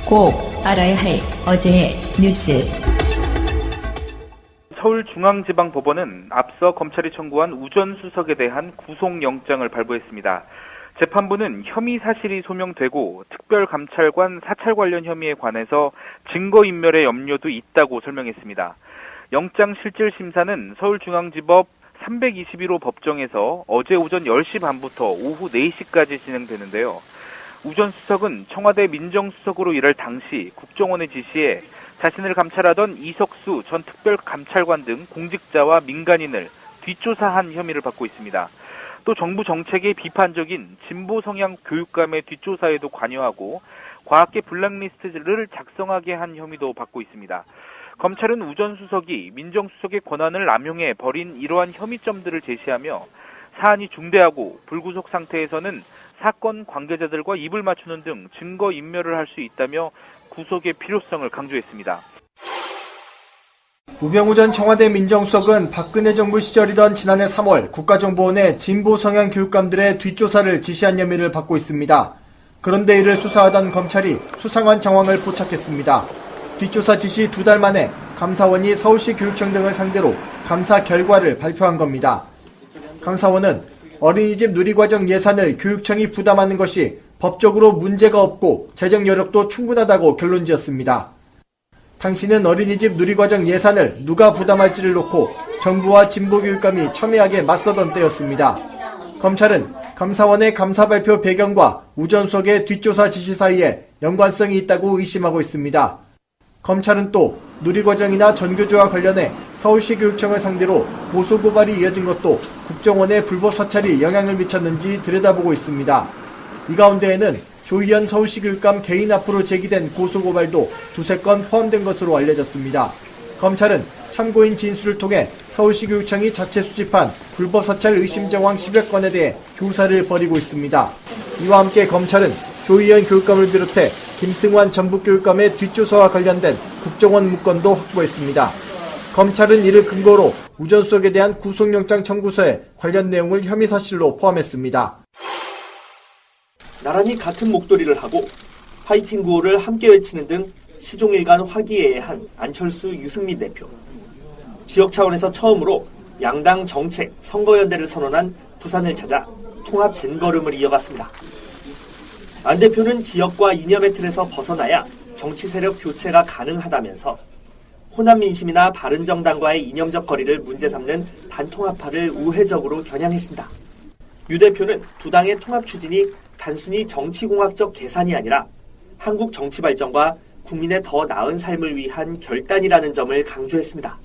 꼭 알아야 할 어제의 뉴스. 서울중앙지방법원은 앞서 검찰이 청구한 우전 수석에 대한 구속영장을 발부했습니다. 재판부는 혐의 사실이 소명되고 특별감찰관 사찰 관련 혐의에 관해서 증거인멸의 염려도 있다고 설명했습니다. 영장 실질심사는 서울중앙지법 321호 법정에서 어제 오전 10시 반부터 오후 4시까지 진행되는데요. 우전 수석은 청와대 민정수석으로 일할 당시 국정원의 지시에 자신을 감찰하던 이석수 전 특별감찰관 등 공직자와 민간인을 뒷조사한 혐의를 받고 있습니다. 또 정부 정책에 비판적인 진보 성향 교육감의 뒷조사에도 관여하고 과학계 블랙리스트를 작성하게 한 혐의도 받고 있습니다. 검찰은 우전 수석이 민정수석의 권한을 남용해 벌인 이러한 혐의점들을 제시하며 사안이 중대하고 불구속 상태에서는 사건 관계자들과 입을 맞추는 등 증거 인멸을 할 수 있다며 구속의 필요성을 강조했습니다. 우병우 전 청와대 민정수석은 박근혜 정부 시절이던 지난해 3월 국가정보원의 진보 성향 교육감들의 뒷조사를 지시한 혐의를 받고 있습니다. 그런데 이를 수사하던 검찰이 수상한 정황을 포착했습니다. 뒷조사 지시 2달 만에 감사원이 서울시 교육청 등을 상대로 감사 결과를 발표한 겁니다. 감사원은 어린이집 누리과정 예산을 교육청이 부담하는 것이 법적으로 문제가 없고 재정 여력도 충분하다고 결론지었습니다. 당시는 어린이집 누리과정 예산을 누가 부담할지를 놓고 정부와 진보교육감이 첨예하게 맞서던 때였습니다. 검찰은 감사원의 감사 발표 배경과 우전 수석의 뒷조사 지시 사이에 연관성이 있다고 의심하고 있습니다. 검찰은 또 누리과정이나 전교조와 관련해 서울시 교육청을 상대로 고소고발이 이어진 것도 국정원의 불법 사찰이 영향을 미쳤는지 들여다보고 있습니다. 이 가운데에는 조희연 서울시 교육감 개인 앞으로 제기된 고소고발도 2-3건 포함된 것으로 알려졌습니다. 검찰은 참고인 진술을 통해 서울시 교육청이 자체 수집한 불법 사찰 의심 정황 10여 건에 대해 조사를 벌이고 있습니다. 이와 함께 검찰은 조희연 교육감을 비롯해 김승환 전북교육감의 뒷조사와 관련된 국정원 문건도 확보했습니다. 검찰은 이를 근거로 우전 수석에 대한 구속영장 청구서에 관련 내용을 혐의 사실로 포함했습니다. 나란히 같은 목도리를 하고 파이팅 구호를 함께 외치는 등 시종일관 화기애애한 안철수, 유승민 대표. 지역 차원에서 처음으로 양당 정책, 선거연대를 선언한 부산을 찾아 통합 젠걸음을 이어갔습니다. 안 대표는 지역과 이념의 틀에서 벗어나야 정치 세력 교체가 가능하다면서 호남 민심이나 바른정당과의 이념적 거리를 문제 삼는 반통합파를 우회적으로 겨냥했습니다. 유 대표는 두 당의 통합 추진이 단순히 정치공학적 계산이 아니라 한국 정치 발전과 국민의 더 나은 삶을 위한 결단이라는 점을 강조했습니다.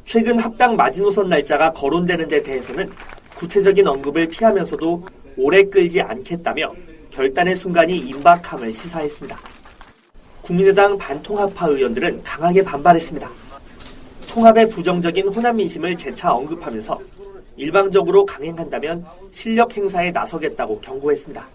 최근 합당 마지노선 날짜가 거론되는 데 대해서는 구체적인 언급을 피하면서도 오래 끌지 않겠다며 결단의 순간이 임박함을 시사했습니다. 국민의당 반통합파 의원들은 강하게 반발했습니다. 통합의 부정적인 호남 민심을 재차 언급하면서 일방적으로 강행한다면 실력 행사에 나서겠다고 경고했습니다.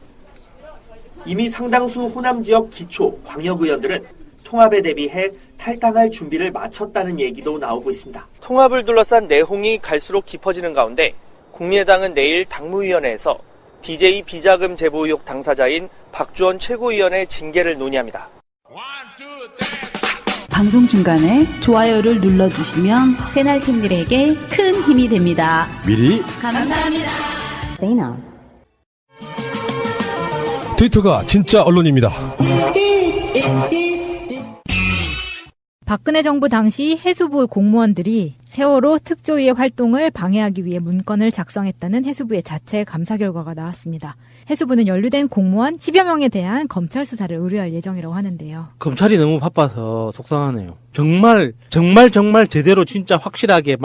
이미 상당수 호남 지역 기초, 광역 의원들은 통합에 대비해 탈당할 준비를 마쳤다는 얘기도 나오고 있습니다. 통합을 둘러싼 내홍이 갈수록 깊어지는 가운데 국민의당은 내일 당무위원회에서 DJ 비자금 제보 의혹 당사자인 박주원 최고위원의 징계를 논의합니다. 방송 중간에 좋아요를 눌러주시면 새날팀들에게 큰 힘이 됩니다. 미리 감사합니다. 트위터가 진짜 언론입니다. 박근혜 정부 당시 해수부 공무원들이 세월호 특조위의 활동을 방해하기 위해 문건을 작성했다는 해수부의 자체 감사 결과가 나왔습니다. 해수부는 연루된 공무원 10여 명에 대한 검찰 수사를 의뢰할 예정이라고 하는데요. 검찰이 너무 바빠서 속상하네요. 정말 제대로 진짜 확실하게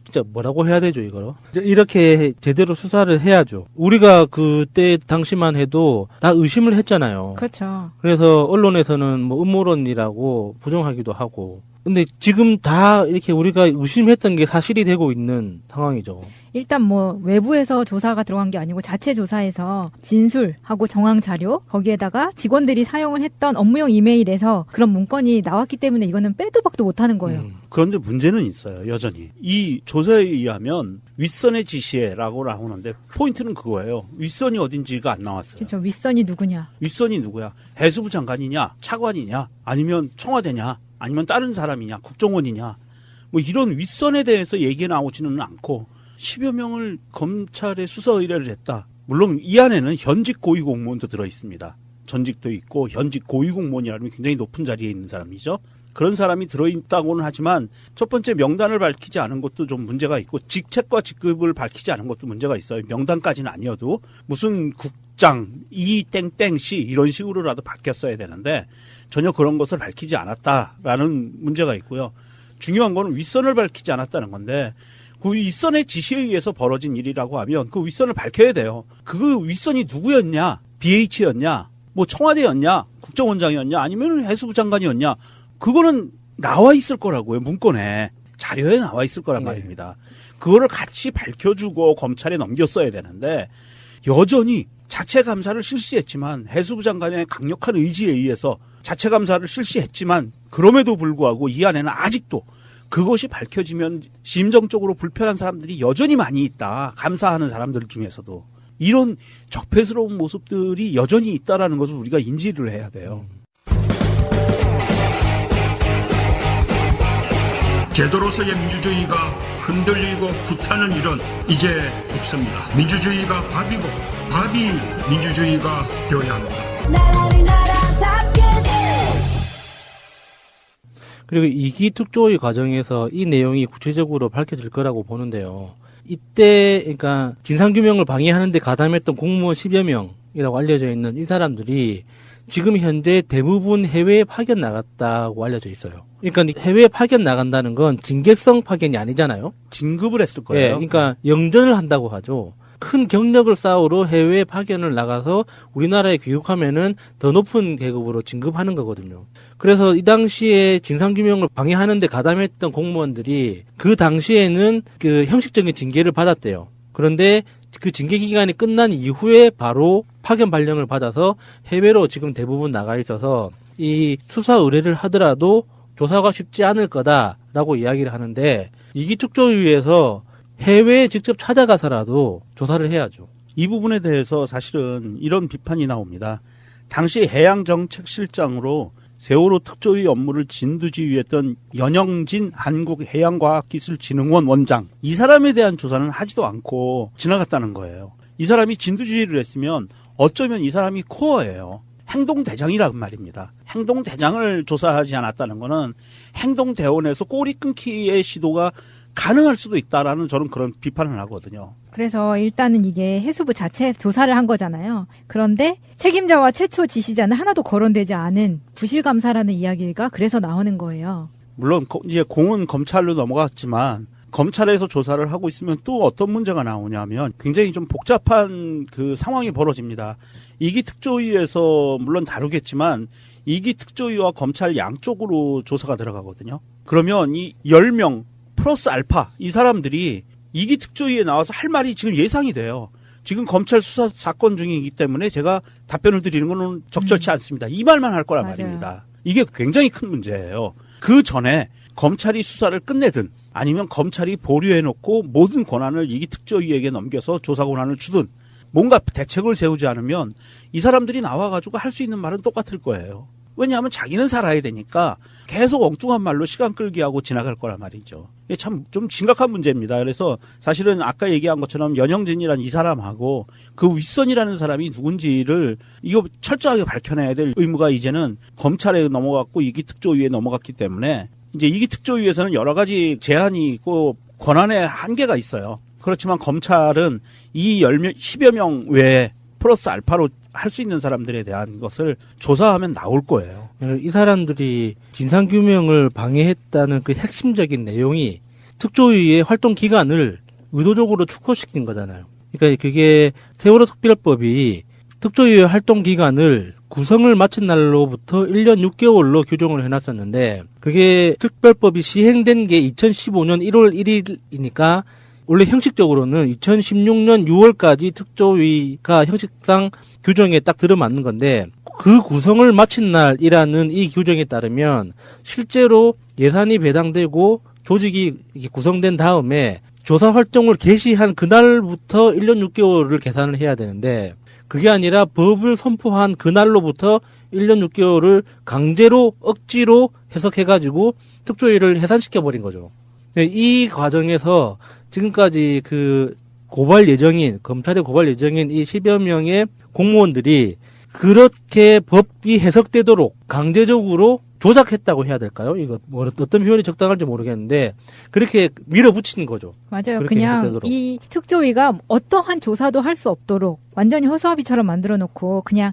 진짜 뭐라고 해야 되죠, 이거로? 이렇게 제대로 수사를 해야죠. 우리가 그때 당시만 해도 다 의심을 했잖아요. 그렇죠. 그래서 언론에서는 음모론이라고 부정하기도 하고. 근데 지금 다 이렇게 우리가 의심했던 게 사실이 되고 있는 상황이죠. 일단 뭐 외부에서 조사가 들어간 게 아니고 자체 조사에서 진술하고 정황 자료 거기에다가 직원들이 사용을 했던 업무용 이메일에서 그런 문건이 나왔기 때문에 이거는 빼도 박도 못하는 거예요. 그런데 문제는 있어요. 여전히. 이 조사에 의하면 윗선의 지시에라고 나오는데 포인트는 그거예요. 윗선이 어딘지가 안 나왔어요. 그렇죠. 윗선이 누구냐. 윗선이 누구야? 해수부 장관이냐? 차관이냐? 아니면 청와대냐? 아니면 다른 사람이냐? 국정원이냐? 뭐 이런 윗선에 대해서 얘기가 나오지는 않고 10여 명을 검찰에 수사 의뢰를 했다. 물론 이 안에는 현직 고위공무원도 들어있습니다. 전직도 있고 현직 고위공무원이라면 굉장히 높은 자리에 있는 사람이죠. 그런 사람이 들어있다고는 하지만 첫 번째 명단을 밝히지 않은 것도 좀 문제가 있고 직책과 직급을 밝히지 않은 것도 문제가 있어요. 명단까지는 아니어도 무슨 국장 이 땡땡씨 이런 식으로라도 밝혔어야 되는데 전혀 그런 것을 밝히지 않았다라는 문제가 있고요. 중요한 거는 윗선을 밝히지 않았다는 건데 그 윗선의 지시에 의해서 벌어진 일이라고 하면 그 윗선을 밝혀야 돼요. 그 윗선이 누구였냐? BH였냐? 뭐 청와대였냐? 국정원장이었냐? 아니면 해수부 장관이었냐? 그거는 나와 있을 거라고요. 문건에. 자료에 나와 있을 거란 말입니다. 그거를 같이 밝혀주고 검찰에 넘겼어야 되는데 여전히 자체 감사를 실시했지만 해수부 장관의 강력한 의지에 의해서 자체 감사를 실시했지만 그럼에도 불구하고 이 안에는 아직도 그것이 밝혀지면 심정적으로 불편한 사람들이 여전히 많이 있다. 감사하는 사람들 중에서도. 이런 적폐스러운 모습들이 여전히 있다라는 것을 우리가 인지를 해야 돼요. 제도로서의 민주주의가 흔들리고 구타는 일은 이제 없습니다. 민주주의가 밥이고 밥이 민주주의가 되어야 합니다. 그리고 2기 특조위 과정에서 이 내용이 구체적으로 밝혀질 거라고 보는데요. 이때 그러니까 진상규명을 방해하는 데 가담했던 공무원 10여 명이라고 알려져 있는 이 사람들이 지금 현재 대부분 해외에 파견 나갔다고 알려져 있어요. 그러니까 해외에 파견 나간다는 건 징계성 파견이 아니잖아요. 진급을 했을 거예요. 네, 그러니까 영전을 한다고 하죠. 큰 경력을 쌓으러 해외 파견을 나가서 우리나라에 귀국하면은 더 높은 계급으로 진급하는 거거든요. 그래서 이 당시에 진상규명을 방해하는 데 가담했던 공무원들이 그 당시에는 그 형식적인 징계를 받았대요. 그런데 그 징계 기간이 끝난 이후에 바로 파견 발령을 받아서 해외로 지금 대부분 나가 있어서 이 수사 의뢰를 하더라도 조사가 쉽지 않을 거다라고 이야기를 하는데 이기 특조위에서 해외에 직접 찾아가서라도 조사를 해야죠. 이 부분에 대해서 사실은 이런 비판이 나옵니다. 당시 해양정책실장으로 세월호 특조위 업무를 진두지휘했던 연영진 한국해양과학기술진흥원 원장. 이 사람에 대한 조사는 하지도 않고 지나갔다는 거예요. 이 사람이 진두지휘를 했으면 어쩌면 이 사람이 코어예요. 행동대장이란 말입니다. 행동대장을 조사하지 않았다는 거는 행동대원에서 꼬리 끊기의 시도가 가능할 수도 있다라는 저는 그런 비판을 하거든요. 그래서 일단은 이게 해수부 자체 조사를 한 거잖아요. 그런데 책임자와 최초 지시자는 하나도 거론되지 않은 부실감사라는 이야기가 그래서 나오는 거예요. 물론 이제 공은 검찰로 넘어갔지만 검찰에서 조사를 하고 있으면 또 어떤 문제가 나오냐면 굉장히 좀 복잡한 그 상황이 벌어집니다. 2기 특조위에서 물론 다루겠지만 2기 특조위와 검찰 양쪽으로 조사가 들어가거든요. 그러면 이 10명 플러스 알파 이 사람들이 2기 특조위에 나와서 할 말이 지금 예상이 돼요. 지금 검찰 수사 사건 중이기 때문에 제가 답변을 드리는 건 적절치 않습니다. 이 말만 할 거란 말입니다. 이게 굉장히 큰 문제예요. 그 전에 검찰이 수사를 끝내든 아니면 검찰이 보류해놓고 모든 권한을 2기 특조위에게 넘겨서 조사 권한을 주든 뭔가 대책을 세우지 않으면 이 사람들이 나와가지고 할 수 있는 말은 똑같을 거예요. 왜냐하면 자기는 살아야 되니까 계속 엉뚱한 말로 시간 끌기 하고 지나갈 거란 말이죠. 이게 참 좀 심각한 문제입니다. 그래서 사실은 아까 얘기한 것처럼 연영진이라는 이 사람하고 그 윗선이라는 사람이 누군지를 이거 철저하게 밝혀내야 될 의무가 이제는 검찰에 넘어갔고 2기 특조위에 넘어갔기 때문에 이제 2기 특조위에서는 여러 가지 제한이 있고 권한의 한계가 있어요. 그렇지만 검찰은 이 10여 명 외에 플러스 알파로 할 수 있는 사람들에 대한 것을 조사하면 나올 거예요. 이 사람들이 진상규명을 방해했다는 그 핵심적인 내용이 특조위의 활동 기간을 의도적으로 축소시킨 거잖아요. 그러니까 그게 세월호 특별법이 특조위의 활동 기간을 구성을 마친 날로부터 1년 6개월로 규정을 해놨었는데 그게 특별법이 시행된 게 2015년 1월 1일이니까 원래 형식적으로는 2016년 6월까지 특조위가 형식상 규정에 딱 들어맞는 건데 그 구성을 마친 날이라는 이 규정에 따르면 실제로 예산이 배당되고 조직이 구성된 다음에 조사 활동을 개시한 그날부터 1년 6개월을 계산을 해야 되는데 그게 아니라 법을 선포한 그날로부터 1년 6개월을 강제로 억지로 해석해가지고 특조위를 해산시켜버린 거죠. 이 과정에서 지금까지 그 검찰의 고발 예정인 이 10여 명의 공무원들이 그렇게 법이 해석되도록 강제적으로 조작했다고 해야 될까요? 이거 뭐 어떤 표현이 적당할지 모르겠는데 그렇게 밀어붙인 거죠. 맞아요. 그냥 해석되도록. 이 특조위가 어떠한 조사도 할 수 없도록 완전히 허수아비처럼 만들어 놓고 그냥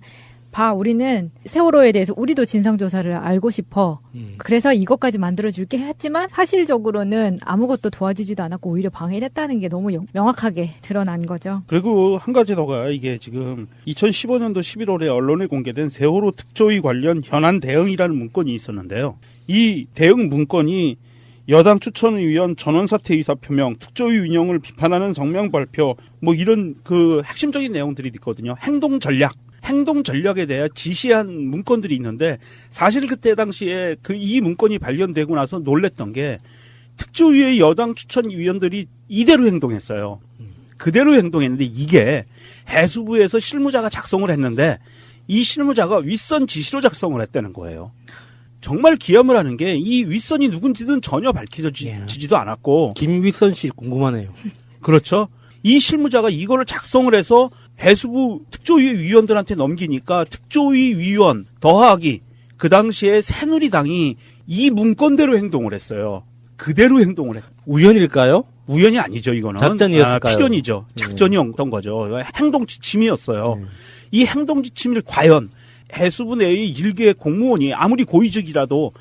우리는 세월호에 대해서 우리도 진상조사를 알고 싶어. 그래서 이것까지 만들어줄게 했지만 사실적으로는 아무것도 도와주지도 않았고 오히려 방해를 했다는 게 너무 명확하게 드러난 거죠. 그리고 한 가지 더가 이게 지금 2015년도 11월에 언론에 공개된 세월호 특조위 관련 현안 대응이라는 문건이 있었는데요. 이 대응 문건이 여당 추천위원 전원사퇴 의사 표명, 특조위 운영을 비판하는 성명 발표, 뭐 이런 그 핵심적인 내용들이 있거든요. 행동 전략에 대해 지시한 문건들이 있는데 사실 그때 당시에 이 문건이 발견되고 나서 놀랬던 게 특조위의 여당 추천위원들이 이대로 행동했어요. 그대로 행동했는데 이게 해수부에서 실무자가 작성을 했는데 이 실무자가 윗선 지시로 작성을 했다는 거예요. 정말 기염을 하는 게 이 윗선이 누군지는 전혀 밝혀지지도 않았고. 김윗선 씨 궁금하네요. 그렇죠. 이 실무자가 이거를 작성을 해서 해수부 특조위 위원들한테 넘기니까 특조위 위원 더하기 그 당시에 새누리당이 이 문건대로 행동을 했어요. 그대로 행동을 우연일까요? 우연이 아니죠. 이거는 작전이었을까요? 필연이죠. 작전이었던 거죠. 행동 지침이었어요. 이 행동 지침을 과연 해수부 내의 일개 공무원이 아무리 고위직이라도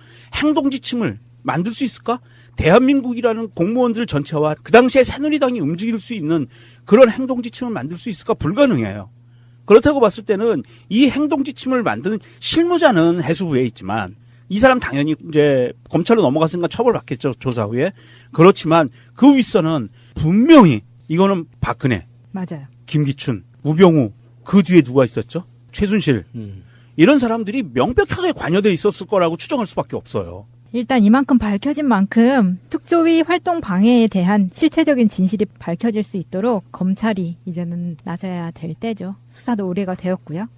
행동 지침을 만들 수 있을까? 대한민국이라는 공무원들 전체와 그 당시에 새누리당이 움직일 수 있는 그런 행동 지침을 만들 수 있을까? 불가능해요. 그렇다고 봤을 때는 이 행동 지침을 만드는 실무자는 해수부에 있지만 이 사람 당연히 이제 검찰로 넘어갔으니까 처벌받겠죠. 조사 후에. 그렇지만 그 윗선은 분명히 이거는 박근혜, 맞아요. 김기춘, 우병우 그 뒤에 누가 있었죠? 최순실. 이런 사람들이 명백하게 관여돼 있었을 거라고 추정할 수밖에 없어요. 일단 이만큼 밝혀진 만큼 특조위 활동 방해에 대한 실체적인 진실이 밝혀질 수 있도록 검찰이 이제는 나서야 될 때죠. 수사도 올해가 되었고요.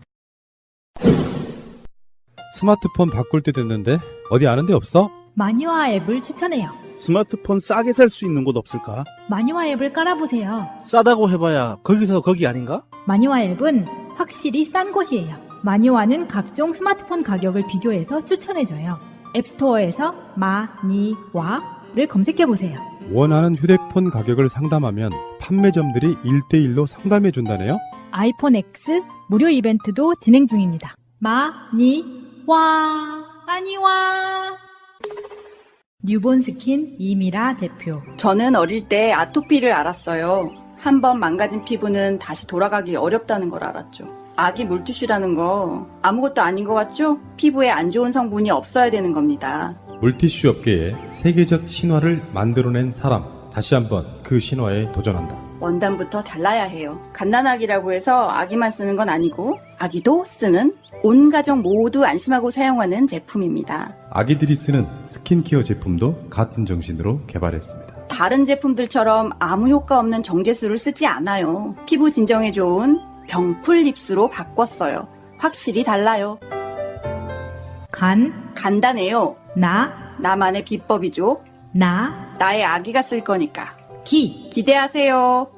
스마트폰 바꿀 때 됐는데 어디 아는 데 없어? 마니와 앱을 추천해요. 스마트폰 싸게 살 수 있는 곳 없을까? 마니와 앱을 깔아보세요. 싸다고 해봐야 거기서 거기 아닌가? 마니와 앱은 확실히 싼 곳이에요. 마니와는 각종 스마트폰 가격을 비교해서 추천해줘요. 앱스토어에서 마니와를 검색해보세요. 원하는 휴대폰 가격을 상담하면 판매점들이 1대1로 상담해준다네요? 아이폰 X 무료 이벤트도 진행 중입니다. 마니와 뉴본 스킨 이미라 대표. 저는 어릴 때 아토피를 앓았어요. 한번 망가진 피부는 다시 돌아가기 어렵다는 걸 알았죠. 아기 물티슈라는 거 아무것도 아닌 것 같죠? 피부에 안 좋은 성분이 없어야 되는 겁니다. 물티슈 업계에 세계적 신화를 만들어낸 사람, 다시 한번 그 신화에 도전한다. 원단부터 달라야 해요. 갓난아기라고 해서 아기만 쓰는 건 아니고 아기도 쓰는 온 가족 모두 안심하고 사용하는 제품입니다. 아기들이 쓰는 스킨케어 제품도 같은 정신으로 개발했습니다. 다른 제품들처럼 아무 효과 없는 정제수를 쓰지 않아요. 피부 진정에 좋은 병풀 립스로 바꿨어요. 확실히 달라요. 간단해요. 나만의 비법이죠. 나의 아기가 쓸 거니까. 기대하세요.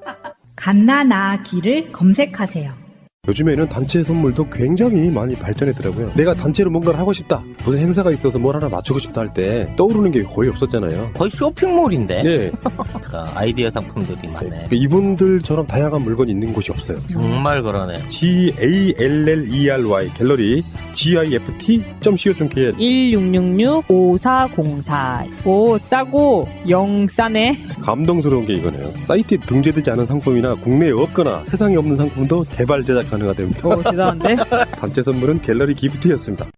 갓나나기를 검색하세요. 요즘에는 단체 선물도 굉장히 많이 발전했더라고요. 내가 단체로 뭔가를 하고 싶다, 무슨 행사가 있어서 뭘 하나 맞추고 싶다 할 때 떠오르는 게 거의 없었잖아요. 거의 쇼핑몰인데. 네. 아이디어 상품들이 많네. 이분들처럼 다양한 물건이 있는 곳이 없어요. 정말 그러네. GALLERY 갤러리 gift.co.kr 1666-5404. 오, 싸고 영 싸네. 감동스러운 게 이거네요. 사이트에 등재되지 않은 상품이나 국내에 없거나 세상에 없는 상품도 개발 제작 가능가 됩니다. 대단한데? 단체 선물은 갤러리 기프트였습니다.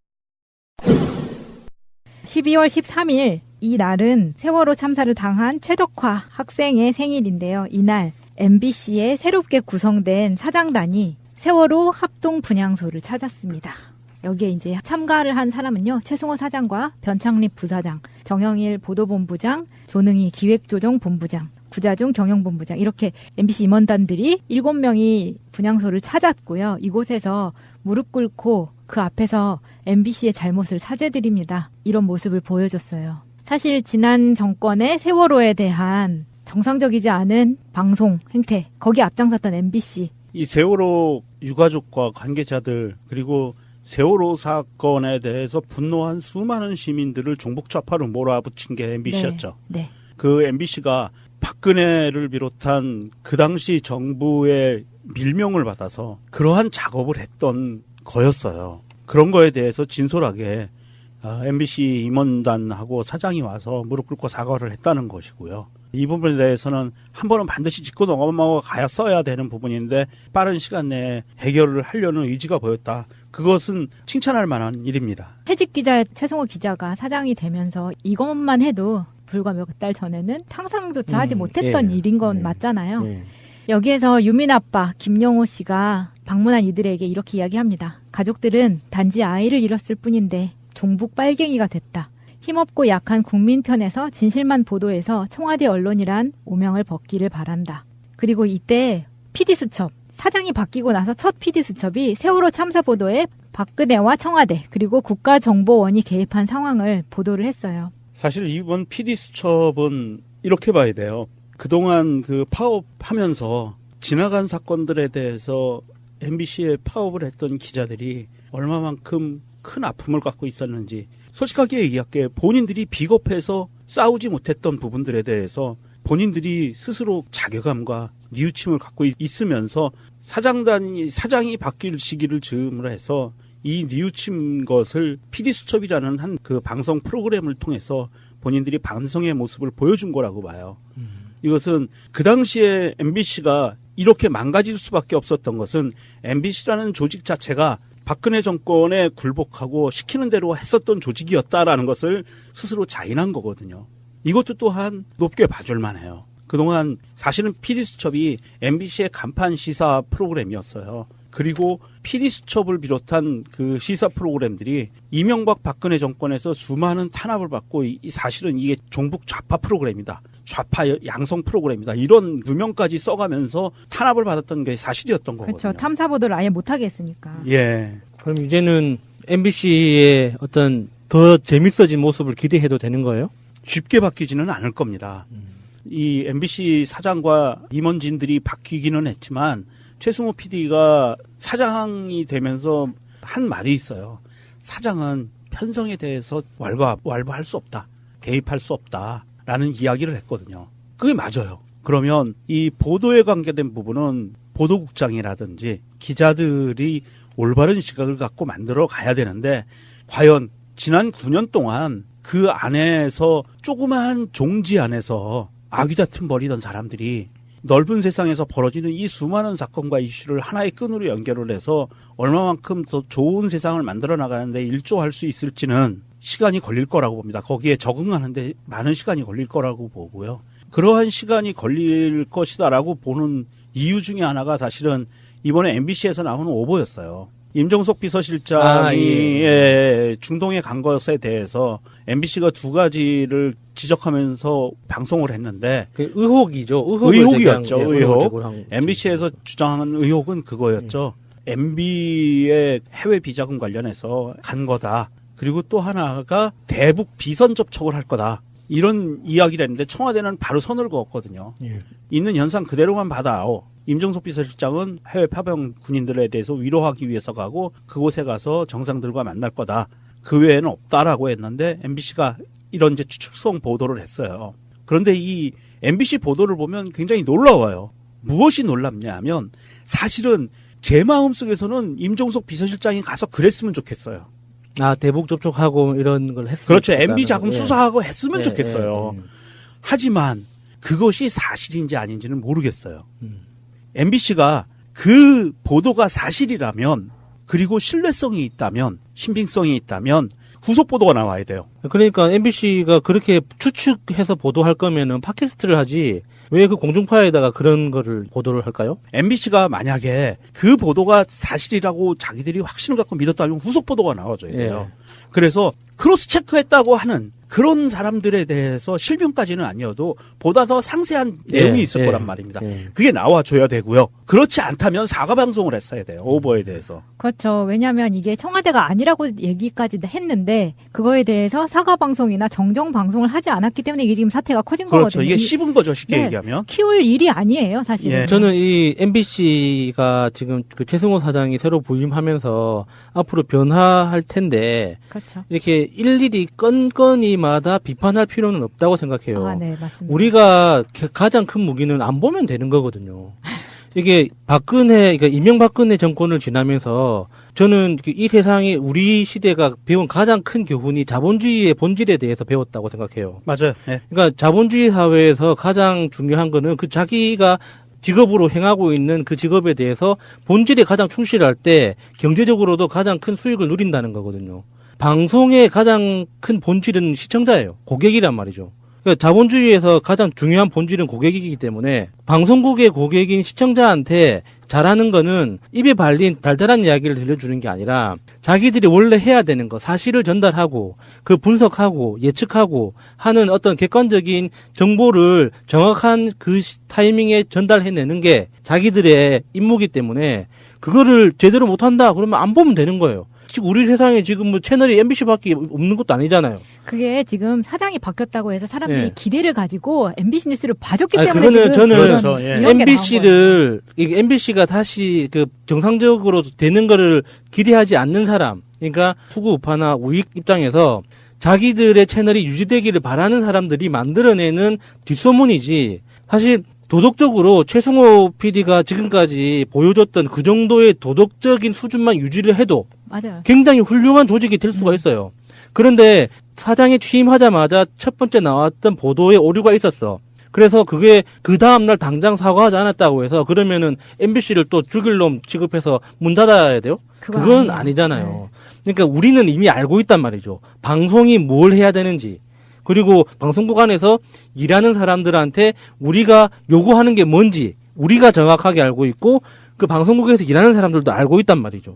12월 13일 이 날은 세월호 참사를 당한 최덕화 학생의 생일인데요. 이날 MBC에 새롭게 구성된 사장단이 세월호 합동 분향소를 찾았습니다. 여기에 이제 참가를 한 사람은요. 최승호 사장과 변창립 부사장, 정영일 보도본부장, 조능희 기획조정본부장, 구자중 경영본부장 이렇게 MBC 임원단들이 7명이 분향소를 찾았고요. 이곳에서 무릎 꿇고 그 앞에서 MBC의 잘못을 사죄드립니다. 이런 모습을 보여줬어요. 사실 지난 정권의 세월호에 대한 정상적이지 않은 방송 행태, 거기 앞장섰던 MBC. 이 세월호 유가족과 관계자들 그리고 세월호 사건에 대해서 분노한 수많은 시민들을 종북 좌파로 몰아붙인 게 MBC였죠. 네. 그 MBC가 박근혜를 비롯한 그 당시 정부의 밀명을 받아서 그러한 작업을 했던 거였어요. 그런 거에 대해서 진솔하게 MBC 임원단하고 사장이 와서 무릎 꿇고 사과를 했다는 것이고요. 이 부분에 대해서는 한 번은 반드시 짚고 넘어가야 써야 되는 부분인데 빠른 시간 내에 해결을 하려는 의지가 보였다. 그것은 칭찬할 만한 일입니다. 해직 기자 최승호 기자가 사장이 되면서 이것만 해도 불과 몇 달 전에는 상상조차 하지 못했던 일인 건 맞잖아요. 여기에서 유민 아빠 김영호 씨가 방문한 이들에게 이렇게 이야기합니다. 가족들은 단지 아이를 잃었을 뿐인데 종북 빨갱이가 됐다. 힘없고 약한 국민 편에서 진실만 보도해서 청와대 언론이란 오명을 벗기를 바란다. 그리고 이때 PD수첩, 사장이 바뀌고 나서 첫 PD수첩이 세월호 참사 보도에 박근혜와 청와대 그리고 국가정보원이 개입한 상황을 보도를 했어요. 사실 이번 PD수첩은 이렇게 봐야 돼요. 그동안 그 파업하면서 지나간 사건들에 대해서 MBC에 파업을 했던 기자들이 얼마만큼 큰 아픔을 갖고 있었는지 솔직하게 얘기할게 본인들이 비겁해서 싸우지 못했던 부분들에 대해서 본인들이 스스로 자괴감과 뉘우침을 갖고 있으면서 사장이 바뀔 시기를 즈음을 해서 이 뉘우침 것을 PD수첩이라는 한 그 방송 프로그램을 통해서 본인들이 반성의 모습을 보여준 거라고 봐요. 이것은 그 당시에 MBC가 이렇게 망가질 수밖에 없었던 것은 MBC라는 조직 자체가 박근혜 정권에 굴복하고 시키는 대로 했었던 조직이었다라는 것을 스스로 자인한 거거든요. 이것도 또한 높게 봐줄 만해요. 그동안 사실은 PD수첩이 MBC의 간판 시사 프로그램이었어요. 그리고 PD수첩을 비롯한 그 시사 프로그램들이 이명박 박근혜 정권에서 수많은 탄압을 받고 사실은 이게 종북 좌파 프로그램이다. 좌파 양성 프로그램이다. 이런 누명까지 써가면서 탄압을 받았던 게 사실이었던 거거든요. 그렇죠. 탐사 보도를 아예 못하게 했으니까. 예. 그럼 이제는 MBC의 어떤 더 재밌어진 모습을 기대해도 되는 거예요? 쉽게 바뀌지는 않을 겁니다. 이 MBC 사장과 임원진들이 바뀌기는 했지만 최승호 PD가 사장이 되면서 한 말이 있어요. 사장은 편성에 대해서 왈부할 수 없다. 개입할 수 없다라는 이야기를 했거든요. 그게 맞아요. 그러면 이 보도에 관계된 부분은 보도국장이라든지 기자들이 올바른 시각을 갖고 만들어 가야 되는데 과연 지난 9년 동안 그 안에서 조그마한 종지 안에서 아귀다툼 벌이던 사람들이 넓은 세상에서 벌어지는 이 수많은 사건과 이슈를 하나의 끈으로 연결을 해서 얼마만큼 더 좋은 세상을 만들어 나가는데 일조할 수 있을지는 시간이 걸릴 거라고 봅니다. 거기에 적응하는데 많은 시간이 걸릴 거라고 보고요. 그러한 시간이 걸릴 것이다라고 보는 이유 중에 하나가 사실은 이번에 MBC에서 나오는 오보였어요. 임종석 비서실장이 중동에 간 것에 대해서 MBC가 두 가지를 지적하면서 방송을 했는데 의혹이죠. 의혹이었죠. 의혹. MBC에서 주장하는 의혹은 그거였죠. MB의 해외 비자금 관련해서 간 거다. 그리고 또 하나가 대북 비선 접촉을 할 거다. 이런 이야기를 했는데 청와대는 바로 선을 그었거든요. 있는 현상 그대로만 받아오. 임종석 비서실장은 해외 파병 군인들에 대해서 위로하기 위해서 가고 그곳에 가서 정상들과 만날 거다. 그 외에는 없다라고 했는데 MBC가 이런 이제 추측성 보도를 했어요. 그런데 이 MBC 보도를 보면 굉장히 놀라워요. 무엇이 놀랍냐 하면 사실은 제 마음속에서는 임종석 비서실장이 가서 그랬으면 좋겠어요. 대북 접촉하고 이런 걸 했으면 그렇죠. MB 자금 수사하고 했으면 좋겠어요. 하지만 그것이 사실인지 아닌지는 모르겠어요. MBC가 그 보도가 사실이라면 그리고 신뢰성이 있다면 신빙성이 있다면 후속 보도가 나와야 돼요. 그러니까 MBC가 그렇게 추측해서 보도할 거면은 팟캐스트를 하지 왜 그 공중파에다가 그런 거를 보도를 할까요? MBC가 만약에 그 보도가 사실이라고 자기들이 확신을 갖고 믿었다면 후속 보도가 나와줘야 돼요. 예. 그래서 크로스 체크했다고 하는 그런 사람들에 대해서 실명까지는 아니어도 보다 더 상세한 내용이 있을 거란 말입니다. 그게 나와줘야 되고요. 그렇지 않다면 사과 방송을 했어야 돼요. 오버에 대해서. 그렇죠. 왜냐하면 이게 청와대가 아니라고 얘기까지 했는데 그거에 대해서 사과 방송이나 정정 방송을 하지 않았기 때문에 이게 지금 사태가 커진 그렇죠. 거거든요. 이게 씹은 거죠. 쉽게 네. 얘기하면. 키울 일이 아니에요, 사실은. 예. 저는 이 MBC가 지금 그 최승호 사장이 새로 부임하면서 앞으로 변화할 텐데 그렇죠. 이렇게 일일이 건건이마다 비판할 필요는 없다고 생각해요. 아, 네, 맞습니다. 우리가 가장 큰 무기는 안 보면 되는 거거든요. 이게 그러니까 이명박근혜 정권을 지나면서 저는 이 세상에 우리 시대가 배운 가장 큰 교훈이 자본주의의 본질에 대해서 배웠다고 생각해요. 맞아요. 네. 그러니까 자본주의 사회에서 가장 중요한 거는 그 자기가 직업으로 행하고 있는 그 직업에 대해서 본질에 가장 충실할 때 경제적으로도 가장 큰 수익을 누린다는 거거든요. 방송의 가장 큰 본질은 시청자예요. 고객이란 말이죠. 그러니까 자본주의에서 가장 중요한 본질은 고객이기 때문에 방송국의 고객인 시청자한테 잘하는 거는 입에 발린 달달한 이야기를 들려주는 게 아니라 자기들이 원래 해야 되는 거 사실을 전달하고 그 분석하고 예측하고 하는 어떤 객관적인 정보를 정확한 그 타이밍에 전달해내는 게 자기들의 임무이기 때문에 그거를 제대로 못한다 그러면 안 보면 되는 거예요. 지금 우리 세상에 지금 뭐 채널이 MBC밖에 없는 것도 아니잖아요. 그게 지금 사장이 바뀌었다고 해서 사람들이 예. 기대를 가지고 MBC 뉴스를 봐줬기 때문에 그거는 지금 저는 그렇죠. 예. 이런 게 MBC를 이게 MBC가 다시 그 정상적으로 되는 거를 기대하지 않는 사람, 그러니까 투구 우파나 우익 입장에서 자기들의 채널이 유지되기를 바라는 사람들이 만들어내는 뒷소문이지. 사실 도덕적으로 최승호 PD가 지금까지 보여줬던 그 정도의 도덕적인 수준만 유지를 해도 맞아요. 굉장히 훌륭한 조직이 될 수가 있어요. 그런데 사장에 취임하자마자 첫 번째 나왔던 보도에 오류가 있었어. 그래서 그게 그 다음날 당장 사과하지 않았다고 해서 그러면은 MBC를 또 죽일 놈 취급해서 문 닫아야 돼요? 그건 아니잖아요. 그러니까 우리는 이미 알고 있단 말이죠. 방송이 뭘 해야 되는지. 그리고 방송국 안에서 일하는 사람들한테 우리가 요구하는 게 뭔지 우리가 정확하게 알고 있고 그 방송국에서 일하는 사람들도 알고 있단 말이죠.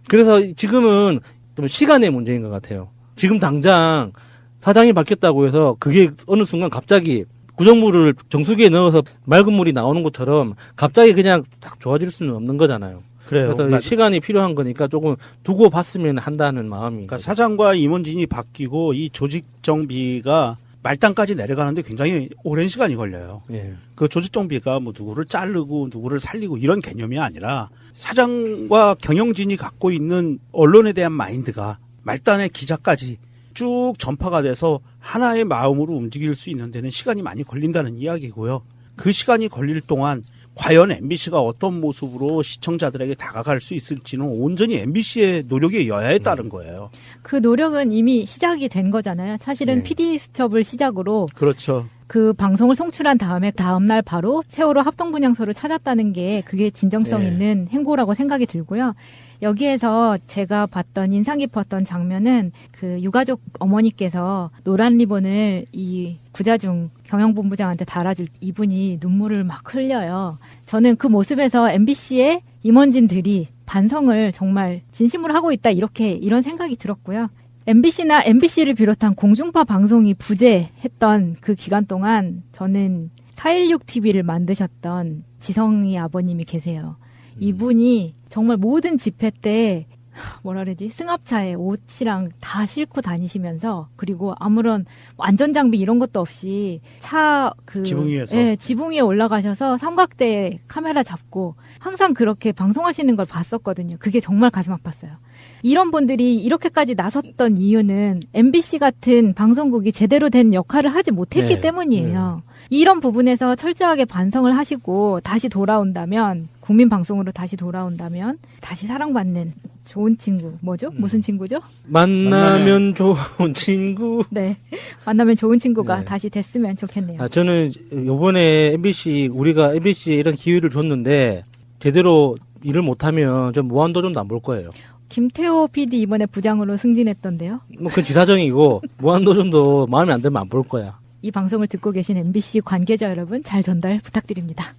그래서 지금은 좀 시간의 문제인 것 같아요. 지금 당장 사장이 바뀌었다고 해서 그게 어느 순간 갑자기 구정물을 정수기에 넣어서 맑은 물이 나오는 것처럼 갑자기 그냥 딱 좋아질 수는 없는 거잖아요. 그래요. 그래서 시간이 필요한 거니까 조금 두고 봤으면 한다는 마음이. 그러니까 사장과 임원진이 바뀌고 이 조직 정비가 말단까지 내려가는데 굉장히 오랜 시간이 걸려요. 예. 그 조직 정비가 뭐 누구를 자르고 누구를 살리고 이런 개념이 아니라 사장과 경영진이 갖고 있는 언론에 대한 마인드가 말단의 기자까지 쭉 전파가 돼서 하나의 마음으로 움직일 수 있는 데는 시간이 많이 걸린다는 이야기고요. 그 시간이 걸릴 동안 과연 MBC가 어떤 모습으로 시청자들에게 다가갈 수 있을지는 온전히 MBC의 노력의 여야에 따른 거예요. 그 노력은 이미 시작이 된 거잖아요. 사실은 네. PD 수첩을 시작으로 그렇죠. 그 방송을 송출한 다음에 다음날 바로 세월호 합동분향소를 찾았다는 게 그게 진정성 네. 있는 행보라고 생각이 들고요. 여기에서 제가 봤던 인상 깊었던 장면은 그 유가족 어머니께서 노란 리본을 이 구자중 경영본부장한테 달아줄 이분이 눈물을 막 흘려요. 저는 그 모습에서 MBC의 임원진들이 반성을 정말 진심으로 하고 있다 이런 생각이 들었고요. MBC나 MBC를 비롯한 공중파 방송이 부재했던 그 기간 동안 저는 416TV를 만드셨던 지성이 아버님이 계세요. 이분이 정말 모든 집회 때 승합차에 옷이랑 다 싣고 다니시면서 그리고 아무런 안전장비 이런 것도 없이 지붕 위에서. 예, 지붕 위에 올라가셔서 삼각대에 카메라 잡고 항상 그렇게 방송하시는 걸 봤었거든요. 그게 정말 가슴 아팠어요. 이런 분들이 이렇게까지 나섰던 이유는 MBC 같은 방송국이 제대로 된 역할을 하지 못했기 네. 때문이에요. 이런 부분에서 철저하게 반성을 하시고 다시 돌아온다면 국민 방송으로 다시 돌아온다면 다시 사랑받는 좋은 친구 무슨 친구죠? 만나면 좋은 친구. 네, 만나면 좋은 친구가 네. 다시 됐으면 좋겠네요. 저는 요번에 우리가 MBC에 이런 기회를 줬는데 제대로 일을 못하면 좀 무한도전도 안 볼 거예요. 김태호 PD 이번에 부장으로 승진했던데요. 뭐 그건 지사정이고 무한도전도 마음에 안 들면 안 볼 거야. 이 방송을 듣고 계신 MBC 관계자 여러분 잘 전달 부탁드립니다.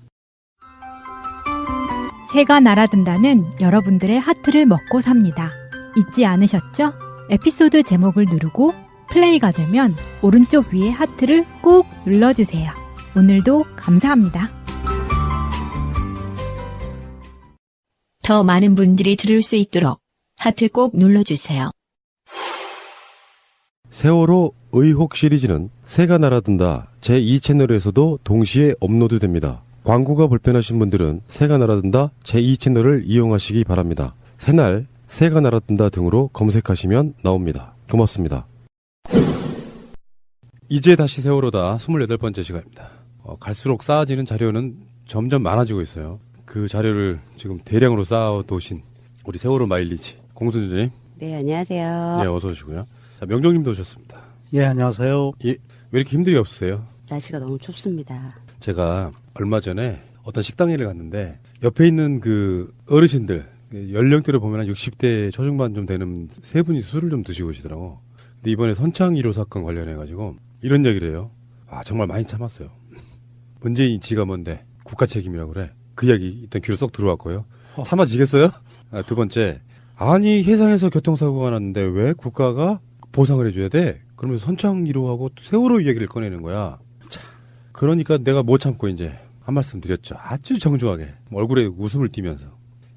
새가 날아든다는 여러분들의 하트를 먹고 삽니다. 잊지 않으셨죠? 에피소드 제목을 누르고 플레이가 되면 오른쪽 위에 하트를 꾹 눌러주세요. 오늘도 감사합니다. 더 많은 분들이 들을 수 있도록 하트 꼭 눌러주세요. 세월호 의혹 시리즈는 새가 날아든다 제2채널에서도 동시에 업로드됩니다. 광고가 불편하신 분들은 새가 날아든다 제2채널을 이용하시기 바랍니다. 새날, 새가 날아든다 등으로 검색하시면 나옵니다. 고맙습니다. 이제 다시 세월호다 28번째 시간입니다. 갈수록 쌓아지는 자료는 점점 많아지고 있어요. 그 자료를 지금 대량으로 쌓아두신 우리 세월호 마일리지 공순주님. 네, 안녕하세요. 네, 어서 오시고요. 자, 명정님도 오셨습니다. 예, 안녕하세요. 예, 왜 이렇게 힘들이 없으세요? 날씨가 너무 춥습니다. 제가 얼마 전에 어떤 식당에를 갔는데 옆에 있는 그 어르신들 연령대로 보면 한 60대 초중반 좀 되는 세 분이 술을 좀 드시고 오시더라고. 근데 이번에 선창 1호 사건 관련해가지고 이런 얘기를 해요. 아, 정말 많이 참았어요. 문재인 지가 뭔데 국가 책임이라고 그래. 그 이야기 일단 귀로 쏙 들어왔고요. 참아지겠어요? 두 번째, 아니 해상에서 교통사고가 났는데 왜 국가가 보상을 해줘야 돼? 그러면서 선창 1호하고 세월호 이야기를 꺼내는 거야. 참, 그러니까 내가 못 참고 이제 한 말씀 드렸죠. 아주 정중하게 얼굴에 웃음을 띠면서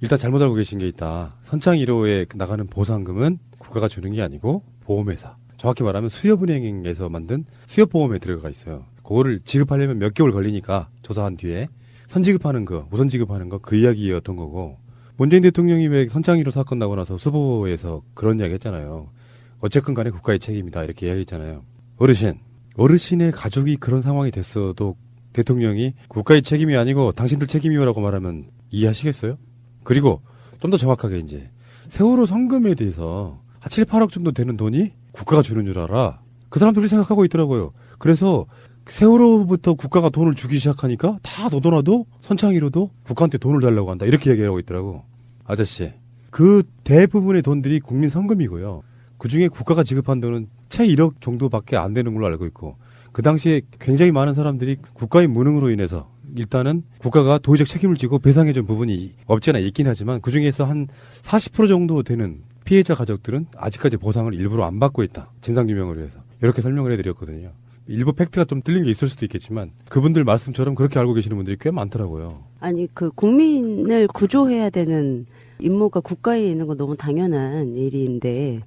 일단 잘못 알고 계신 게 있다. 선창 1호에 나가는 보상금은 국가가 주는 게 아니고 보험회사, 정확히 말하면 수협은행에서 만든 수협보험에 들어가 있어요. 그거를 지급하려면 몇 개월 걸리니까 조사한 뒤에 선지급하는 거, 우선 지급하는 거 그 이야기였던 거고, 문재인 대통령이 왜 선창 1호 사건 나고 나서 수보에서 그런 이야기 했잖아요. 어쨌건 간에 국가의 책임이다 이렇게 이야기했잖아요. 어르신의 가족이 그런 상황이 됐어도 대통령이 국가의 책임이 아니고 당신들 책임이요라고 말하면 이해하시겠어요? 그리고 좀 더 정확하게 이제 세월호 성금에 대해서 한 7, 8억 정도 되는 돈이 국가가 주는 줄 알아. 그 사람들이 생각하고 있더라고요. 그래서 세월호부터 국가가 돈을 주기 시작하니까 다 너도나도 선창 1호도 국가한테 돈을 달라고 한다 이렇게 얘기하고 있더라고. 아저씨, 그 대부분의 돈들이 국민 성금이고요. 그중에 국가가 지급한 돈은 채 1억 정도밖에 안 되는 걸로 알고 있고, 그 당시에 굉장히 많은 사람들이 국가의 무능으로 인해서 일단은 국가가 도의적 책임을 지고 배상해준 부분이 없지 않아 있긴 하지만 그중에서 한 40% 정도 되는 피해자 가족들은 아직까지 보상을 일부러 안 받고 있다. 진상규명을 위해서. 이렇게 설명을 해드렸거든요. 일부 팩트가 좀 틀린 게 있을 수도 있겠지만 그분들 말씀처럼 그렇게 알고 계시는 분들이 꽤 많더라고요. 아니, 그 국민을 구조해야 되는 임무가 국가에 있는 건 너무 당연한 일인데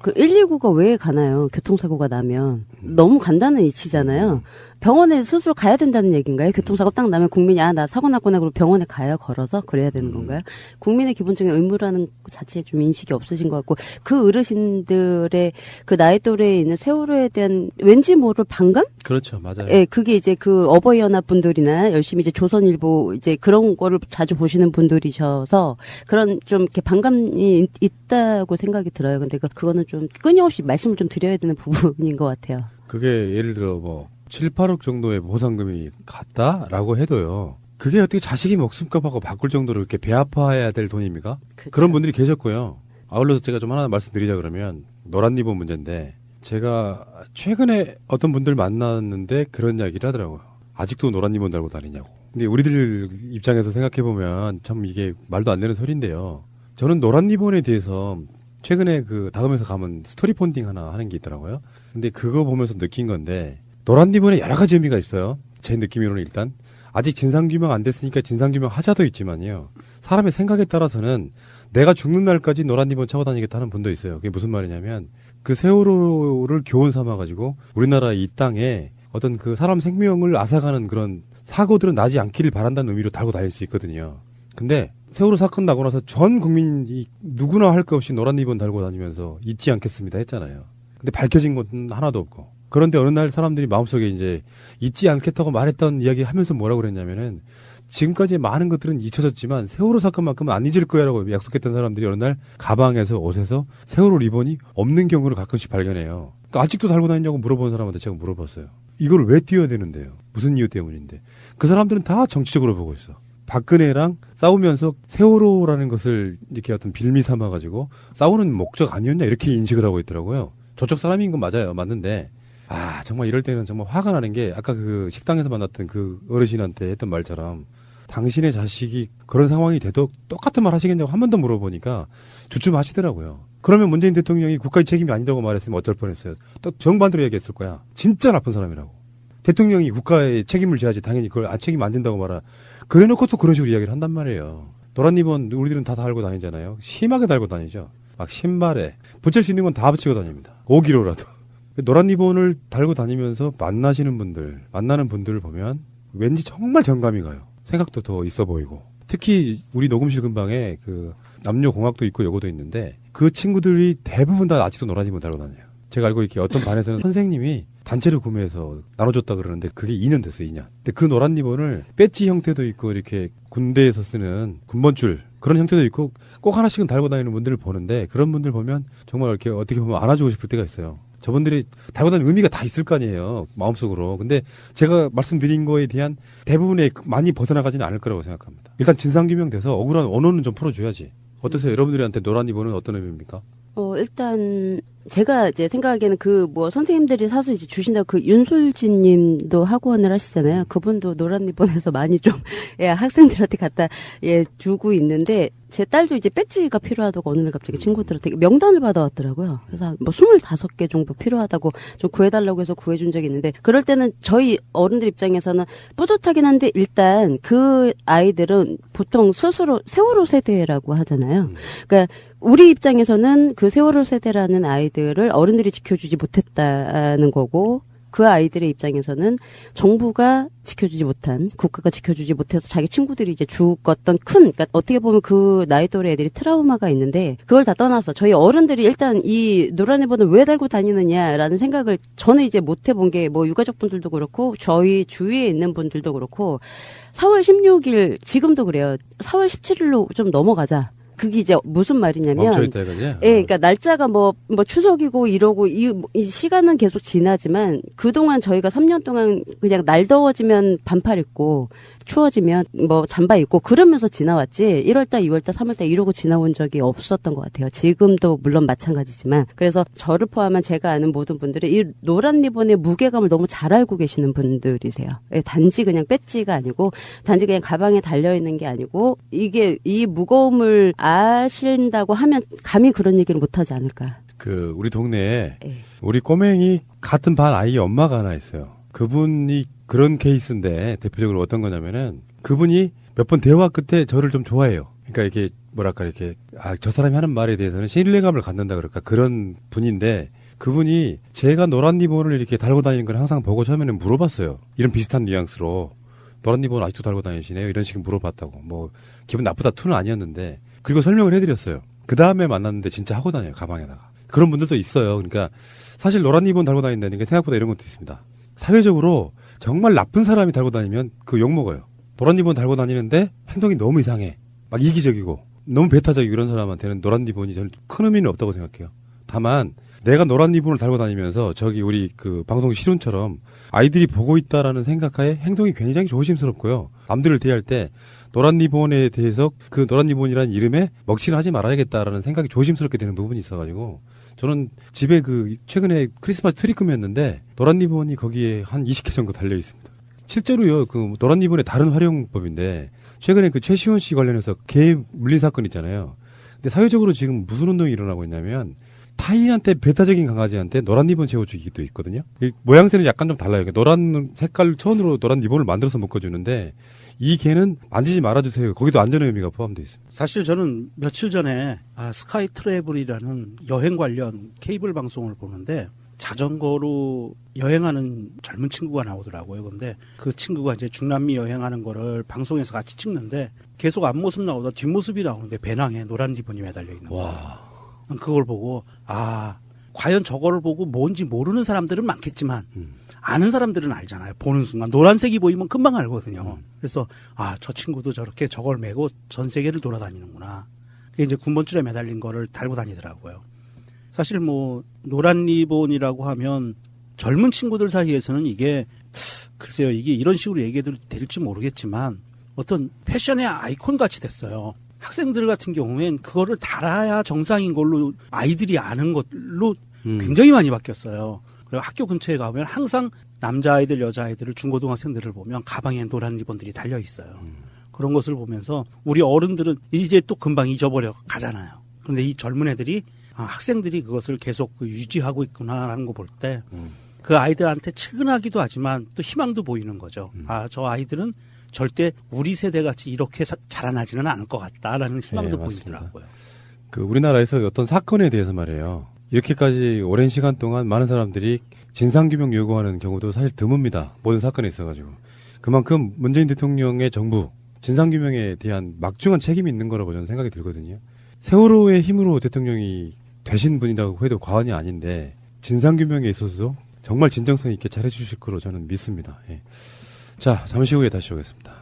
그 119가 왜 가나요? 교통사고가 나면 너무 간단한 이치잖아요. 병원에 수술 가야 된다는 얘기인가요? 교통사고 딱 나면 국민이 나 사고 났구나 그러고 병원에 가요? 걸어서? 그래야 되는 건가요? 국민의 기본적인 의무라는 것 자체에 좀 인식이 없으신 것 같고, 그 어르신들의 그 나이 또래에 있는 세월호에 대한 왠지 모를 반감? 그렇죠. 맞아요. 예, 그게 이제 그 어버이연합 분들이나 열심히 이제 조선일보 이제 그런 거를 자주 보시는 분들이셔서 그런 좀 이렇게 반감이 있다고 생각이 들어요. 근데 그거는 좀 끊임없이 말씀을 좀 드려야 되는 부분인 것 같아요. 그게 예를 들어 뭐 7, 8억 정도의 보상금이 갔다라고 해도요. 그게 어떻게 자식이 목숨값하고 바꿀 정도로 이렇게 배 아파해야 될 돈입니까? 그쵸. 그런 분들이 계셨고요. 아울러서 제가 좀 하나 말씀드리자 그러면 노란 리본 문제인데, 제가 최근에 어떤 분들 만났는데 그런 이야기를 하더라고요. 아직도 노란 리본 달고 다니냐고. 근데 우리들 입장에서 생각해보면 참 이게 말도 안 되는 소리인데요. 저는 노란 리본에 대해서 최근에 그 다음에서 가면 스토리 폰딩 하나 하는 게 있더라고요. 근데 그거 보면서 느낀 건데, 노란 리본에 여러 가지 의미가 있어요. 제 느낌으로는 일단 아직 진상규명 안 됐으니까 진상규명 하자도 있지만요. 사람의 생각에 따라서는 내가 죽는 날까지 노란 리본 차고 다니겠다는 분도 있어요. 그게 무슨 말이냐면 그 세월호를 교훈 삼아가지고 우리나라 이 땅에 어떤 그 사람 생명을 앗아가는 그런 사고들은 나지 않기를 바란다는 의미로 달고 다닐 수 있거든요. 근데 세월호 사건 나고 나서 전 국민이 누구나 할 것 없이 노란 리본 달고 다니면서 잊지 않겠습니다 했잖아요. 근데 밝혀진 건 하나도 없고. 그런데 어느 날 사람들이 마음속에 이제 잊지 않겠다고 말했던 이야기를 하면서 뭐라고 그랬냐면은, 지금까지 많은 것들은 잊혀졌지만 세월호 사건만큼은 안 잊을 거야라고 약속했던 사람들이 어느 날 가방에서 옷에서 세월호 리본이 없는 경우를 가끔씩 발견해요. 그러니까 아직도 달고 다니냐고 물어보는 사람한테 제가 물어봤어요. 이걸 왜 띄워야 되는데요? 무슨 이유 때문인데? 그 사람들은 다 정치적으로 보고 있어. 박근혜랑 싸우면서 세월호라는 것을 이렇게 어떤 빌미 삼아가지고 싸우는 목적 아니었냐 이렇게 인식을 하고 있더라고요. 저쪽 사람인 건 맞아요. 맞는데 정말 이럴 때는 정말 화가 나는 게 아까 그 식당에서 만났던 그 어르신한테 했던 말처럼 당신의 자식이 그런 상황이 돼도 똑같은 말 하시겠냐고 한 번 더 물어보니까 주춤하시더라고요. 그러면 문재인 대통령이 국가의 책임이 아니라고 말했으면 어쩔 뻔했어요. 또 정반대로 얘기했을 거야. 진짜 나쁜 사람이라고. 대통령이 국가의 책임을 져야지 당연히 그걸 책임 안 진다고 말아. 그래놓고 또 그런 식으로 이야기를 한단 말이에요. 노란 리본 우리들은 다 달고 다니잖아요. 심하게 달고 다니죠. 막 신발에 붙일 수 있는 건 다 붙이고 다닙니다. 5kg라도. 노란 리본을 달고 다니면서 만나는 분들을 보면 왠지 정말 정감이 가요. 생각도 더 있어 보이고. 특히 우리 녹음실 근방에 그 남녀공학도 있고 여고도 있는데 그 친구들이 대부분 다 아직도 노란 리본 달고 다녀요. 제가 알고 있기에 어떤 반에서는 선생님이 단체를 구매해서 나눠줬다 그러는데 그게 2년 됐어요, 2년. 근데 그 노란 리본을 배지 형태도 있고 이렇게 군대에서 쓰는 군번줄 그런 형태도 있고 꼭 하나씩은 달고 다니는 분들을 보는데 그런 분들 보면 정말 이렇게 어떻게 보면 안아주고 싶을 때가 있어요. 저분들이 달고 다니는 의미가 다 있을 거 아니에요. 마음속으로. 근데 제가 말씀드린 거에 대한 대부분의 많이 벗어나가지는 않을 거라고 생각합니다. 일단 진상규명돼서 억울한 원혼은 좀 풀어줘야지. 어떠세요? 여러분들한테 노란 리본은 어떤 의미입니까? 일단 제가 이제 생각하기에는 선생님들이 사서 이제 주신다고 그 윤솔진 님도 학원을 하시잖아요. 그분도 노란 리본에서 많이 좀 학생들한테 갖다 주고 있는데 제 딸도 이제 배지가 필요하다고 어느 날 갑자기 친구들한테 명단을 받아왔더라고요. 그래서 25개 정도 필요하다고 좀 구해달라고 해서 구해준 적이 있는데 그럴 때는 저희 어른들 입장에서는 뿌듯하긴 한데 일단 그 아이들은 보통 스스로 세월호 세대라고 하잖아요. 그러니까 우리 입장에서는 그 세월호 세대라는 아이들을 어른들이 지켜주지 못했다는 거고 그 아이들의 입장에서는 정부가 지켜주지 못한, 국가가 지켜주지 못해서 자기 친구들이 이제 죽었던 그러니까 어떻게 보면 그 나이 또래 애들이 트라우마가 있는데 그걸 다 떠나서 저희 어른들이 일단 이 노란 리본을 왜 달고 다니느냐라는 생각을 저는 이제 못 해본 게 유가족분들도 그렇고 저희 주위에 있는 분들도 그렇고 4월 16일 지금도 그래요. 4월 17일로 좀 넘어가자. 그게 이제 무슨 말이냐면, 멈춰있다 이거지? 그러니까 날짜가 추석이고 이러고 이 시간은 계속 지나지만 그동안 저희가 3년 동안 그냥 날 더워지면 반팔 입고 추워지면 잠바 입고 그러면서 지나왔지 1월달, 2월달, 3월달 이러고 지나온 적이 없었던 것 같아요. 지금도 물론 마찬가지지만 그래서 저를 포함한 제가 아는 모든 분들이 이 노란 리본의 무게감을 너무 잘 알고 계시는 분들이세요. 단지 그냥 배지가 아니고 단지 그냥 가방에 달려있는 게 아니고 이게 이 무거움을 아신다고 하면 감히 그런 얘기를 못하지 않을까. 우리 동네에 우리 꼬맹이 같은 반 아이 엄마가 하나 있어요. 그분이 그런 케이스인데 대표적으로 어떤 거냐면은 그분이 몇 번 대화 끝에 저를 좀 좋아해요. 그러니까 이게 이렇게 저 사람이 하는 말에 대해서는 신뢰감을 갖는다 그럴까 그런 분인데 그분이 제가 노란 리본을 이렇게 달고 다니는 걸 항상 보고 처음에는 물어봤어요. 이런 비슷한 뉘앙스로 노란 리본 아직도 달고 다니시네요. 이런 식으로 물어봤다고. 기분 나쁘다 투는 아니었는데 그리고 설명을 해드렸어요. 그 다음에 만났는데 진짜 하고 다녀요. 가방에다가. 그런 분들도 있어요. 그러니까 사실 노란 리본 달고 다닌다는 게 생각보다 이런 것도 있습니다. 사회적으로 정말 나쁜 사람이 달고 다니면 욕먹어요. 노란 리본 달고 다니는데 행동이 너무 이상해. 막 이기적이고 너무 배타적이고 이런 사람한테는 노란 리본이 저는 큰 의미는 없다고 생각해요. 다만 내가 노란 리본을 달고 다니면서 우리 방송 실훈처럼 아이들이 보고 있다라는 생각하에 행동이 굉장히 조심스럽고요. 남들을 대할 때 노란 리본에 대해서 그 노란 리본이라는 이름에 먹칠을 하지 말아야겠다라는 생각이 조심스럽게 되는 부분이 있어가지고 저는 집에 최근에 크리스마스 트리 꾸몄는데 노란 리본이 거기에 한 20개 정도 달려 있습니다. 실제로요, 노란 리본의 다른 활용법인데 최근에 최시원 씨 관련해서 개 물린 사건 있잖아요. 근데 사회적으로 지금 무슨 운동이 일어나고 있냐면 타인한테 배타적인 강아지한테 노란 리본 채워주기도 있거든요. 모양새는 약간 좀 달라요. 노란 색깔 천으로 노란 리본을 만들어서 묶어주는데 이 개는 만지지 말아주세요. 거기도 안전의 의미가 포함되어 있습니다. 사실 저는 며칠 전에 스카이 트래블이라는 여행 관련 케이블 방송을 보는데 자전거로 여행하는 젊은 친구가 나오더라고요. 근데 그 친구가 이제 중남미 여행하는 거를 방송에서 같이 찍는데 계속 앞모습 나오다 뒷모습이 나오는데 배낭에 노란 리본이 매달려 있는 거예요. 그걸 보고 과연 저거를 보고 뭔지 모르는 사람들은 많겠지만 아는 사람들은 알잖아요. 보는 순간 노란색이 보이면 금방 알거든요. 그래서 저 친구도 저렇게 저걸 메고 전 세계를 돌아다니는구나. 그게 이제 군번줄에 매달린 거를 달고 다니더라고요. 사실 노란 리본이라고 하면 젊은 친구들 사이에서는 이게 글쎄요, 이게 이런 식으로 얘기해도 될지 모르겠지만 어떤 패션의 아이콘 같이 됐어요. 학생들 같은 경우엔 그거를 달아야 정상인 걸로 아이들이 아는 걸로 굉장히 많이 바뀌었어요. 그리고 학교 근처에 가보면 항상 남자아이들, 여자아이들을 중고등학생들을 보면 가방에 노란 리본들이 달려 있어요. 그런 것을 보면서 우리 어른들은 이제 또 금방 잊어버려 가잖아요. 그런데 이 젊은 애들이 학생들이 그것을 계속 유지하고 있구나라는 거 볼 때 그 아이들한테 측은하기도 하지만 또 희망도 보이는 거죠. 저 아이들은 절대 우리 세대같이 이렇게 자라나지는 않을 것 같다라는 희망도 보이더라고요. 그 우리나라에서 어떤 사건에 대해서 말이에요. 이렇게까지 오랜 시간 동안 많은 사람들이 진상규명 요구하는 경우도 사실 드뭅니다. 모든 사건에 있어가지고. 그만큼 문재인 대통령의 정부 진상규명에 대한 막중한 책임이 있는 거라고 저는 생각이 들거든요. 세월호의 힘으로 대통령이 되신 분이라고 해도 과언이 아닌데 진상규명에 있어서도 정말 진정성 있게 잘해주실 거로 저는 믿습니다. 예. 자, 잠시 후에 다시 오겠습니다.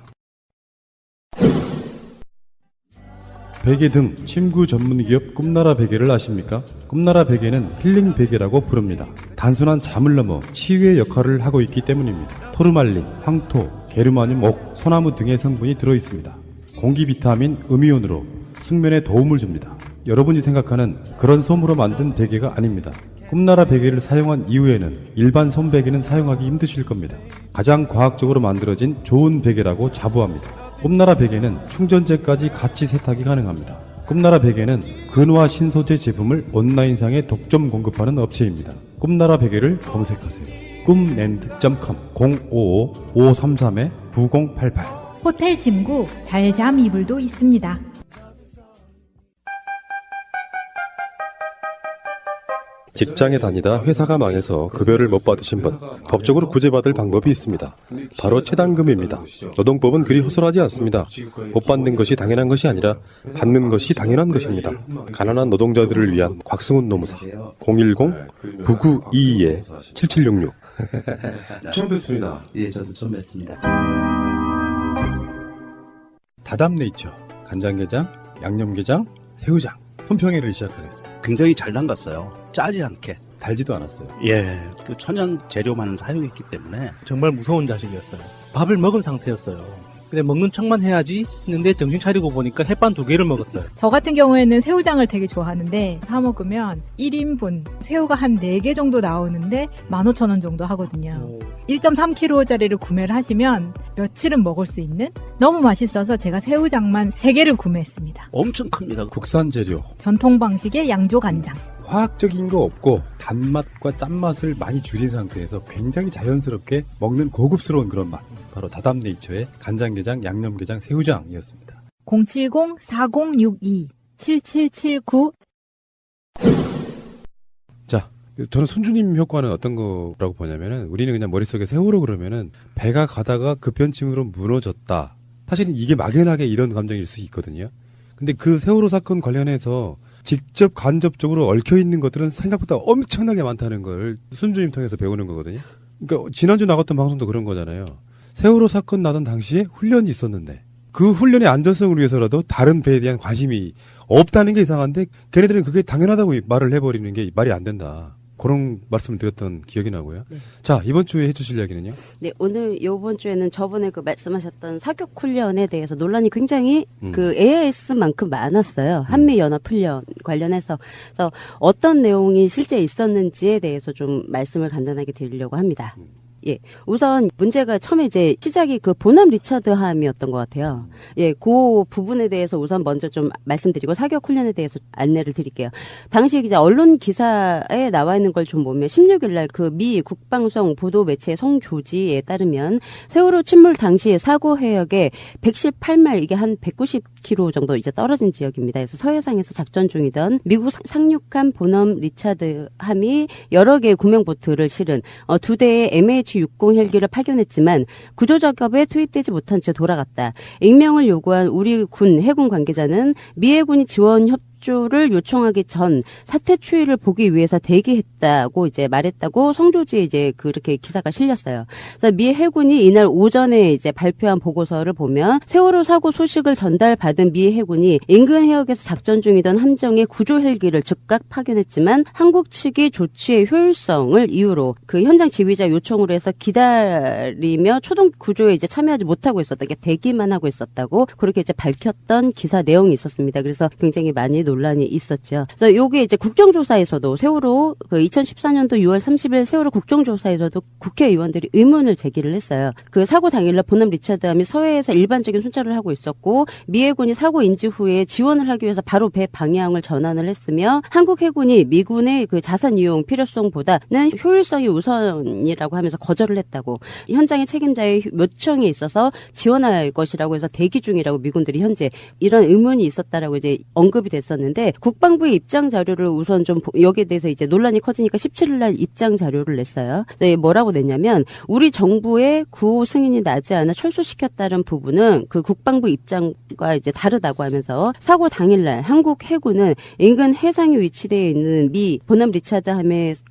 베개 등 침구 전문 기업 꿈나라 베개를 아십니까? 꿈나라 베개는 힐링 베개라고 부릅니다. 단순한 잠을 넘어 치유의 역할을 하고 있기 때문입니다. 토르말린, 황토, 게르마늄, 옥, 소나무 등의 성분이 들어있습니다. 공기 비타민, 음이온으로 숙면에 도움을 줍니다. 여러분이 생각하는 그런 솜으로 만든 베개가 아닙니다. 꿈나라 베개를 사용한 이후에는 일반 솜 베개는 사용하기 힘드실 겁니다. 가장 과학적으로 만들어진 좋은 베개라고 자부합니다. 꿈나라 베개는 충전재까지 같이 세탁이 가능합니다. 꿈나라 베개는 근화 신소재 제품을 온라인상에 독점 공급하는 업체입니다. 꿈나라 베개를 검색하세요. 꿈랜드.com 055-533-9088 호텔 침구 잘잠 이불도 있습니다. 직장에 다니다 회사가 망해서 급여를 못 받으신 분, 법적으로 구제받을 방법이 있습니다. 바로 최단금입니다. 노동법은 그리 허술하지 않습니다. 못 받는 것이 당연한 것이 아니라 받는 것이 당연한 것입니다. 가난한 노동자들을 위한 곽승훈 노무사 010-9922-7766 처음 뵙습니다. 예, 저도 처음 뵙습니다. 다담네이처 간장게장, 양념게장, 새우장 품평회를 시작하겠습니다. 굉장히 잘 담갔어요. 짜지 않게. 달지도 않았어요. 예, 그 천연 재료만 사용했기 때문에 정말 무서운 자식이었어요. 밥을 먹은 상태였어요. 그래 먹는 척만 해야지 했는데 정신 차리고 보니까 햇반 2개를 먹었어요. 저 같은 경우에는 새우장을 되게 좋아하는데 사 먹으면 1인분 새우가 한 4개 정도 나오는데 15,000원 정도 하거든요. 1.3kg짜리를 구매를 하시면 며칠은 먹을 수 있는 너무 맛있어서 제가 새우장만 3개를 구매했습니다. 엄청 큽니다. 국산 재료. 전통 방식의 양조 간장. 화학적인 거 없고 단맛과 짠맛을 많이 줄인 상태에서 굉장히 자연스럽게 먹는 고급스러운 그런 맛. 바로 다담네이처의 간장게장, 양념게장, 새우장이었습니다. 070-4062-7779 자, 저는 손주님 효과는 어떤 거라고 보냐면은 우리는 그냥 머릿속에 세월호 그러면은 배가 가다가 급변층으로 무너졌다. 사실은 이게 막연하게 이런 감정일 수 있거든요. 근데 그 세월호 사건 관련해서 직접 간접적으로 얽혀있는 것들은 생각보다 엄청나게 많다는 걸 손주님 통해서 배우는 거거든요. 그러니까 지난주 나갔던 방송도 그런 거잖아요. 세월호 사건 나던 당시에 훈련이 있었는데 그 훈련의 안전성을 위해서라도 다른 배에 대한 관심이 없다는 게 이상한데 걔네들은 그게 당연하다고 말을 해버리는 게 말이 안 된다. 그런 말씀을 드렸던 기억이 나고요. 네. 자, 이번 주에 해주실 이야기는요? 네, 오늘 요번 주에는 저번에 그 말씀하셨던 사격 훈련에 대해서 논란이 굉장히 그 AIS만큼 많았어요. 한미연합 훈련 관련해서. 그래서 어떤 내용이 실제 있었는지에 대해서 좀 말씀을 간단하게 드리려고 합니다. 예. 우선 문제가 처음에 이제 시작이 그 보남 리처드함이었던 것 같아요. 예. 그 부분에 대해서 우선 먼저 좀 말씀드리고 사격 훈련에 대해서 안내를 드릴게요. 당시 이제 언론 기사에 나와 있는 걸 좀 보면 16일 날 그 미 국방성 보도 매체 성조지에 따르면 세월호 침몰 당시 사고 해역에 118마일 이게 한 190km 정도 이제 떨어진 지역입니다. 그래서 서해상에서 작전 중이던 미국 상륙함 보남 리처드함이 여러 개의 구명보트를 실은 2대의 MH60 헬기를 파견했지만 구조 작업에 투입되지 못한 채 돌아갔다. 익명을 요구한 우리 군 해군 관계자는 미 해군이 지원 협조를 요청하기 전 사태 추이를 보기 위해서 대기했다고 이제 말했다고 성조지에 이제 그렇게 기사가 실렸어요. 그래서 미 해군이 이날 오전에 이제 발표한 보고서를 보면 세월호 사고 소식을 전달받은 미 해군이 인근 해역에서 작전 중이던 함정의 구조 헬기를 즉각 파견했지만 한국 측이 조치의 효율성을 이유로 그 현장 지휘자 요청으로 해서 기다리며 초동 구조에 이제 참여하지 못하고 있었다. 그러니까 대기만 하고 있었다고 그렇게 이제 밝혔던 기사 내용이 있었습니다. 그래서 굉장히 많이 논란이 있었죠. 그래서 요게 이제 국정조사에서도 세월호 그 2014년도 6월 30일 세월호 국정조사에서도 국회의원들이 의문을 제기를 했어요. 그 사고 당일날 보남 리차드함이 서해에서 일반적인 순찰을 하고 있었고 미 해군이 사고 인지 후에 지원을 하기 위해서 바로 배 방향을 전환을 했으며 한국 해군이 미군의 그 자산 이용 필요성보다는 효율성이 우선이라고 하면서 거절을 했다고 현장의 책임자의 요청이 있어서 지원할 것이라고 해서 대기 중이라고 미군들이 현재 이런 의문이 있었다라고 이제 언급이 됐었는데 국방부의 입장 자료를 우선 좀 여기에 대해서 이제 논란이 커지니까 17일 날 입장 자료를 냈어요. 네, 뭐라고 냈냐면 우리 정부의 구호 승인이 나지 않아 철수시켰다는 부분은 그 국방부 입장과 이제 다르다고 하면서 사고 당일날 한국 해군은 인근 해상에 위치되어 있는 미 보남 리차드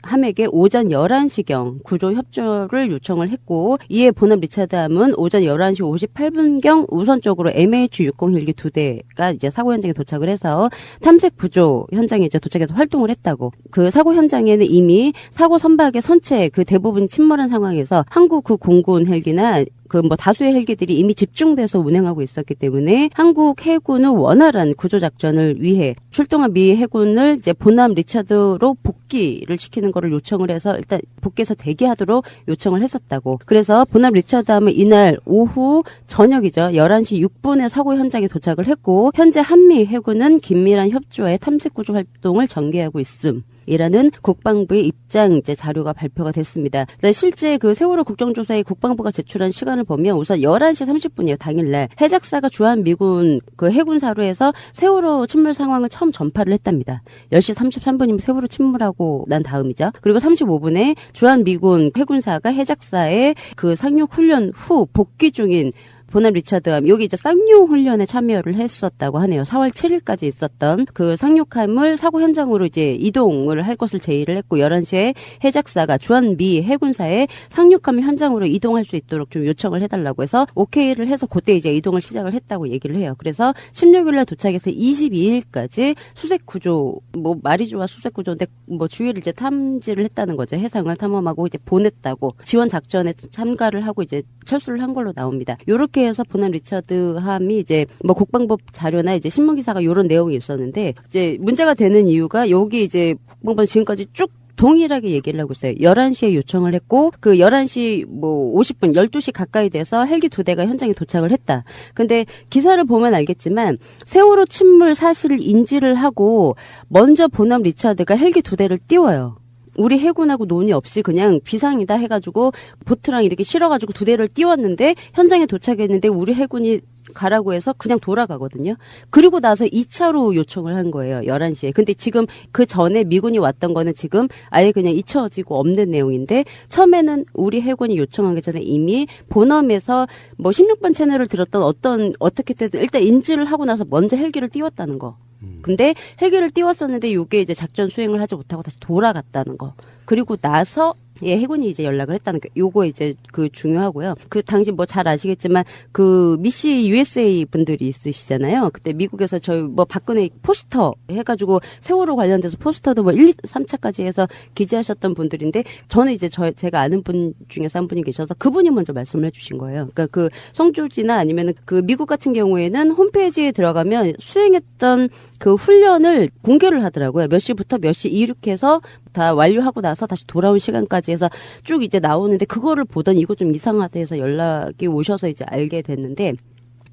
함에게 오전 11시경 구조 협조를 요청을 했고 이에 보남 리차드 함은 오전 11시 58분경 우선적으로 MH60 헬기 2대가 이제 사고 현장에 도착을 해서 탐색 부조 현장에 이제 도착해서 활동을 했다고. 그 사고 현장에는 이미 사고 선박의 선체 그 대부분 침몰한 상황에서 한국 그 공군 헬기나 그 뭐 다수의 헬기들이 이미 집중돼서 운행하고 있었기 때문에 한국 해군은 원활한 구조 작전을 위해 출동한 미 해군을 이제 보남 리차드로 복귀를 시키는 거를 요청을 해서 일단 복귀해서 대기하도록 요청을 했었다고. 그래서 보남 리차드함은 이날 오후 저녁이죠. 11시 6분에 사고 현장에 도착을 했고 현재 한미 해군은 긴밀한 협조에 탐색 구조 활동을 전개하고 있음. 이라는 국방부의 입장 이제 자료가 발표가 됐습니다. 실제 그 세월호 국정조사에 국방부가 제출한 시간을 보면 우선 11시 30분이에요. 당일날 해작사가 주한 미군 그 해군사로 해서 세월호 침몰 상황을 처음 전파를 했답니다. 10시 33분이면 세월호 침몰하고 난 다음이죠. 그리고 35분에 주한 미군 해군사가 해작사의 그 상륙 훈련 후 복귀 중인 보남 리차드함 여기 이제 쌍용 훈련에 참여를 했었다고 하네요. 4월 7일까지 있었던 그 상륙함을 사고 현장으로 이제 이동을 할 것을 제의를 했고 11시에 해작사가 주한 미 해군사에 상륙함 현장으로 이동할 수 있도록 좀 요청을 해달라고 해서 오케이를 해서 그때 이제 이동을 시작을 했다고 얘기를 해요. 그래서 16일날 도착해서 22일까지 수색 구조 뭐 말이 좋아 수색 구조인데 뭐 주위를 이제 탐지를 했다는 거죠. 해상을 탐험하고 이제 보냈다고 지원 작전에 참가를 하고 이제 철수를 한 걸로 나옵니다. 요렇게 해서 보남 리차드함이 이제 뭐 국방부 자료나 이제 신문 기사가 이런 내용이 있었는데 이제 문제가 되는 이유가 여기 이제 국방부는 지금까지 쭉 동일하게 얘기를 하고 있어요. 11시에 요청을 했고 그 11시 뭐 50분 12시 가까이 돼서 헬기 2대가 현장에 도착을 했다. 근데 기사를 보면 알겠지만 세월호 침몰 사실을 인지를 하고 먼저 보남 리차드가 헬기 2대를 띄워요. 우리 해군하고 논의 없이 그냥 비상이다 해가지고 보트랑 이렇게 실어가지고 2대를 띄웠는데 현장에 도착했는데 우리 해군이 가라고 해서 그냥 돌아가거든요. 그리고 나서 2차로 요청을 한 거예요. 11시에. 근데 지금 그 전에 미군이 왔던 거는 지금 아예 그냥 잊혀지고 없는 내용인데 처음에는 우리 해군이 요청하기 전에 이미 보남에서 뭐 16번 채널을 들었던 어떻게 때든 일단 인지를 하고 나서 먼저 헬기를 띄웠다는 거. 근데 헬기를 띄웠었는데 이게 이제 작전 수행을 하지 못하고 다시 돌아갔다는 거. 그리고 나서 예, 해군이 이제 연락을 했다는 게 요거 이제 그 중요하고요. 그 당시 뭐 잘 아시겠지만 그 미시 USA 분들이 있으시잖아요. 그때 미국에서 저희 뭐 박근혜 포스터 해가지고 세월호 관련돼서 포스터도 뭐 1, 2, 3차까지 해서 기재하셨던 분들인데 저는 이제 제가 아는 분 중에서 한 분이 계셔서 그분이 먼저 말씀을 해주신 거예요. 그러니까 그 성조지나 아니면은 그 미국 같은 경우에는 홈페이지에 들어가면 수행했던 그 훈련을 공개를 하더라고요. 몇 시부터 몇 시 이렇게 해서 다 완료하고 나서 다시 돌아온 시간까지 해서 쭉 이제 나오는데 그거를 보더니 이거 좀 이상하다 해서 연락이 오셔서 이제 알게 됐는데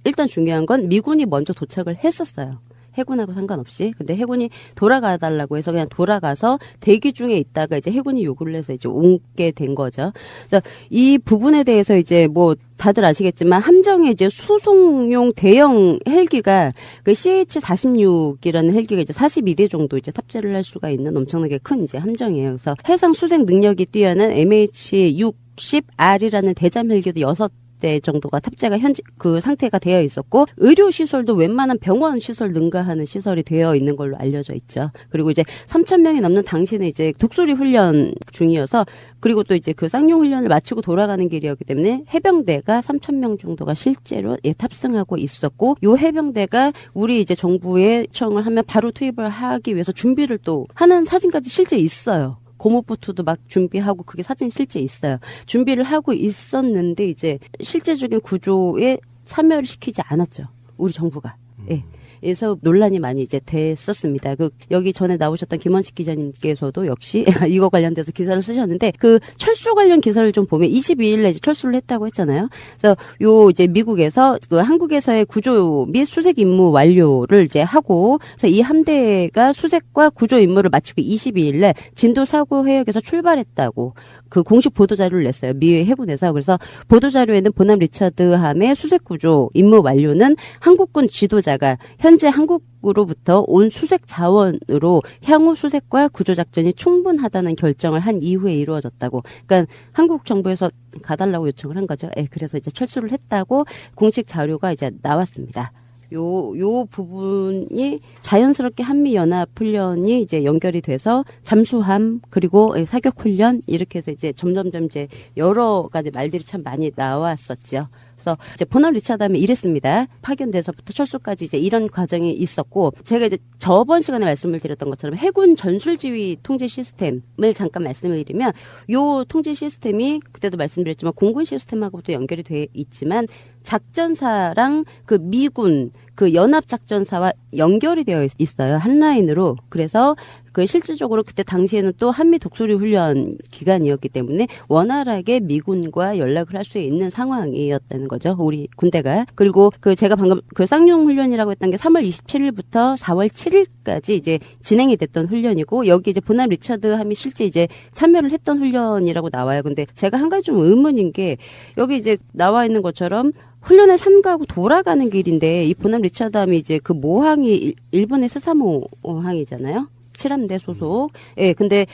일단 중요한 건 미군이 먼저 도착을 했었어요. 해군하고 상관없이. 근데 해군이 돌아가달라고 해서 그냥 돌아가서 대기 중에 있다가 이제 해군이 요구를 해서 이제 오게 된 거죠. 그래서 이 부분에 대해서 이제 뭐 다들 아시겠지만 함정에 이제 수송용 대형 헬기가 그 CH-46이라는 헬기가 이제 42대 정도 이제 탑재를 할 수가 있는 엄청나게 큰 이제 함정이에요. 그래서 해상 수색 능력이 뛰어난 MH-60R이라는 대잠 헬기도 6대 60대 정도가 탑재가 현재 그 상태가 되어 있었고 의료 시설도 웬만한 병원 시설 능가하는 시설이 되어 있는 걸로 알려져 있죠. 그리고 이제 3,000명이 넘는 당시는 이제 독수리 훈련 중이어서 그리고 또 이제 그 쌍용 훈련을 마치고 돌아가는 길이었기 때문에 해병대가 3,000명 정도가 실제로 탑승하고 있었고 요 해병대가 우리 이제 정부에 요청을 하면 바로 투입을 하기 위해서 준비를 또 하는 사진까지 실제 있어요. 고무보트도 막 준비하고 그게 사진 실제 있어요. 준비를 하고 있었는데 이제 실제적인 구조에 참여를 시키지 않았죠. 우리 정부가. 예. 그래서 논란이 많이 이제 됐었습니다. 여기 전에 나오셨던 김원식 기자님께서도 역시 이거 관련돼서 기사를 쓰셨는데 그 철수 관련 기사를 좀 보면 22일에 이제 철수를 했다고 했잖아요. 그래서 요 이제 미국에서 그 한국에서의 구조 및 수색 임무 완료를 이제 하고 그래서 이 함대가 수색과 구조 임무를 마치고 22일에 진도 사고 해역에서 출발했다고 그 공식 보도자료를 냈어요. 미 해군에서. 그래서 보도자료에는 보남 리처드함의 수색구조 임무 완료는 한국군 지도자가 현재 한국으로부터 온 수색 자원으로 향후 수색과 구조작전이 충분하다는 결정을 한 이후에 이루어졌다고. 그러니까 한국 정부에서 가달라고 요청을 한 거죠. 그래서 이제 철수를 했다고 공식 자료가 이제 나왔습니다. 요 부분이 자연스럽게 한미연합훈련이 이제 연결이 돼서 잠수함 그리고 사격훈련 이렇게 해서 이제 점점점 이제 여러 가지 말들이 참 많이 나왔었죠. 그래서 이제 보남 리처드함이 이랬습니다. 파견돼서부터 철수까지 이제 이런 과정이 있었고 제가 이제 저번 시간에 말씀을 드렸던 것처럼 해군 전술지휘 통제 시스템을 잠깐 말씀을 드리면 요 통제 시스템이 그때도 말씀드렸지만 공군 시스템하고도 연결이 돼 있지만 작전사랑 그 미군 그 연합작전사와 연결이 되어 있어요. 한 라인으로. 그래서 그 실질적으로 그때 당시에는 또 한미 독수리 훈련 기간이었기 때문에 원활하게 미군과 연락을 할 수 있는 상황이었다는 거죠. 우리 군대가. 그리고 그 제가 방금 그 쌍용 훈련이라고 했던 게 3월 27일부터 4월 7일까지 이제 진행이 됐던 훈련이고 여기 이제 보남 리처드함이 실제 이제 참여를 했던 훈련이라고 나와요. 근데 제가 한 가지 좀 의문인 게 여기 이제 나와 있는 것처럼 훈련에 참가하고 돌아가는 길인데 이 보남 리처드함이 이제 그 모항이 일본의 스사모항이잖아요. 7함대 소속. 예, 근데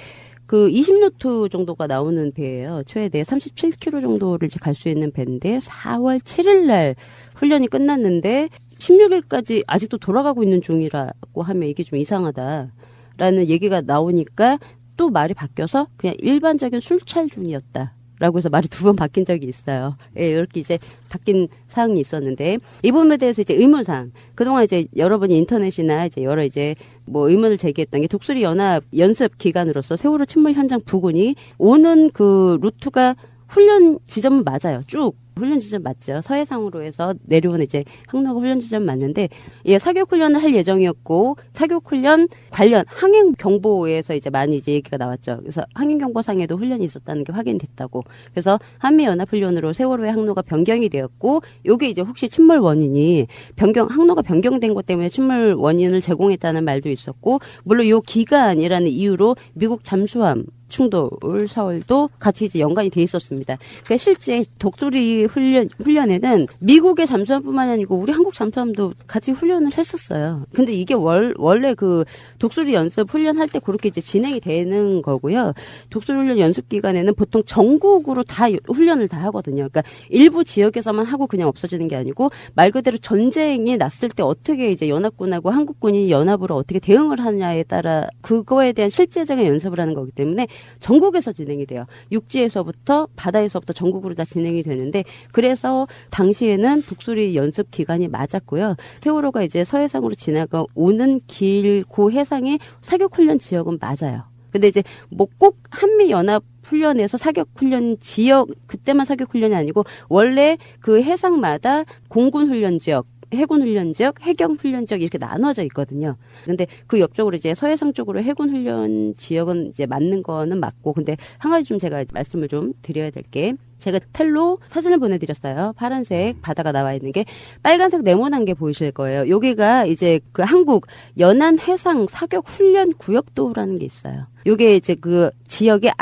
그 20요트 정도가 나오는 배예요. 최대 37km 정도를 이제 갈 수 있는 배인데 4월 7일 날 훈련이 끝났는데 16일까지 아직도 돌아가고 있는 중이라고 하면 이게 좀 이상하다라는 얘기가 나오니까 또 말이 바뀌어서 그냥 일반적인 술찰 중이었다. 라고 해서 말이 2번 바뀐 적이 있어요. 예, 이렇게 이제 바뀐 사항이 있었는데, 이 부분에 대해서 이제 의문사항. 그동안 이제 여러분이 인터넷이나 이제 여러 이제 뭐 의문을 제기했던 게 독수리 연합 연습 기간으로서 세월호 침몰 현장 부근이 오는 그 루트가 훈련 지점은 맞아요. 쭉. 훈련 지점 맞죠. 서해상으로 해서 내려오는 이제 항로가 훈련 지점 맞는데, 예, 사격 훈련을 할 예정이었고, 사격 훈련 관련 항행 경보에서 이제 많이 이제 얘기가 나왔죠. 그래서 항행 경보상에도 훈련이 있었다는 게 확인됐다고. 그래서 한미 연합 훈련으로 세월호의 항로가 변경이 되었고, 요게 이제 혹시 침몰 원인이 항로가 변경된 것 때문에 침몰 원인을 제공했다는 말도 있었고, 물론 요 기간이라는 이유로 미국 잠수함 충돌 사월도 같이 이제 연관이 돼 있었습니다. 그러니까 실제 독수리 훈련에는 미국의 잠수함뿐만이 아니고 우리 한국 잠수함도 같이 훈련을 했었어요. 근데 이게 원래 그 독수리 연습 훈련할 때 그렇게 이제 진행이 되는 거고요. 독수리 훈련 연습 기간에는 보통 전국으로 다 훈련을 다 하거든요. 그러니까 일부 지역에서만 하고 그냥 없어지는 게 아니고 말 그대로 전쟁이 났을 때 어떻게 이제 연합군하고 한국군이 연합으로 어떻게 대응을 하냐에 따라 그거에 대한 실제적인 연습을 하는 거기 때문에 전국에서 진행이 돼요. 육지에서부터 바다에서부터 전국으로 다 진행이 되는데 그래서 당시에는 독수리 연습 기간이 맞았고요. 세월호가 이제 서해상으로 지나가 오는 길 그 해상의 사격 훈련 지역은 맞아요. 근데 이제 뭐 꼭 한미 연합 훈련에서 사격 훈련 지역 그때만 사격 훈련이 아니고 원래 그 해상마다 공군 훈련 지역 해군 훈련 지역, 해경 훈련 지역 이렇게 나눠져 있거든요. 근데 그 옆쪽으로 이제 서해상 쪽으로 해군 훈련 지역은 이제 맞는 거는 맞고, 근데 한 가지 좀 제가 말씀을 좀 드려야 될 게, 제가 텔로 사진을 보내드렸어요. 파란색 바다가 나와 있는 게 빨간색 네모난 게 보이실 거예요. 여기가 이제 그 한국 연안 해상 사격 훈련 구역도라는 게 있어요. 요게 이제 그 지역의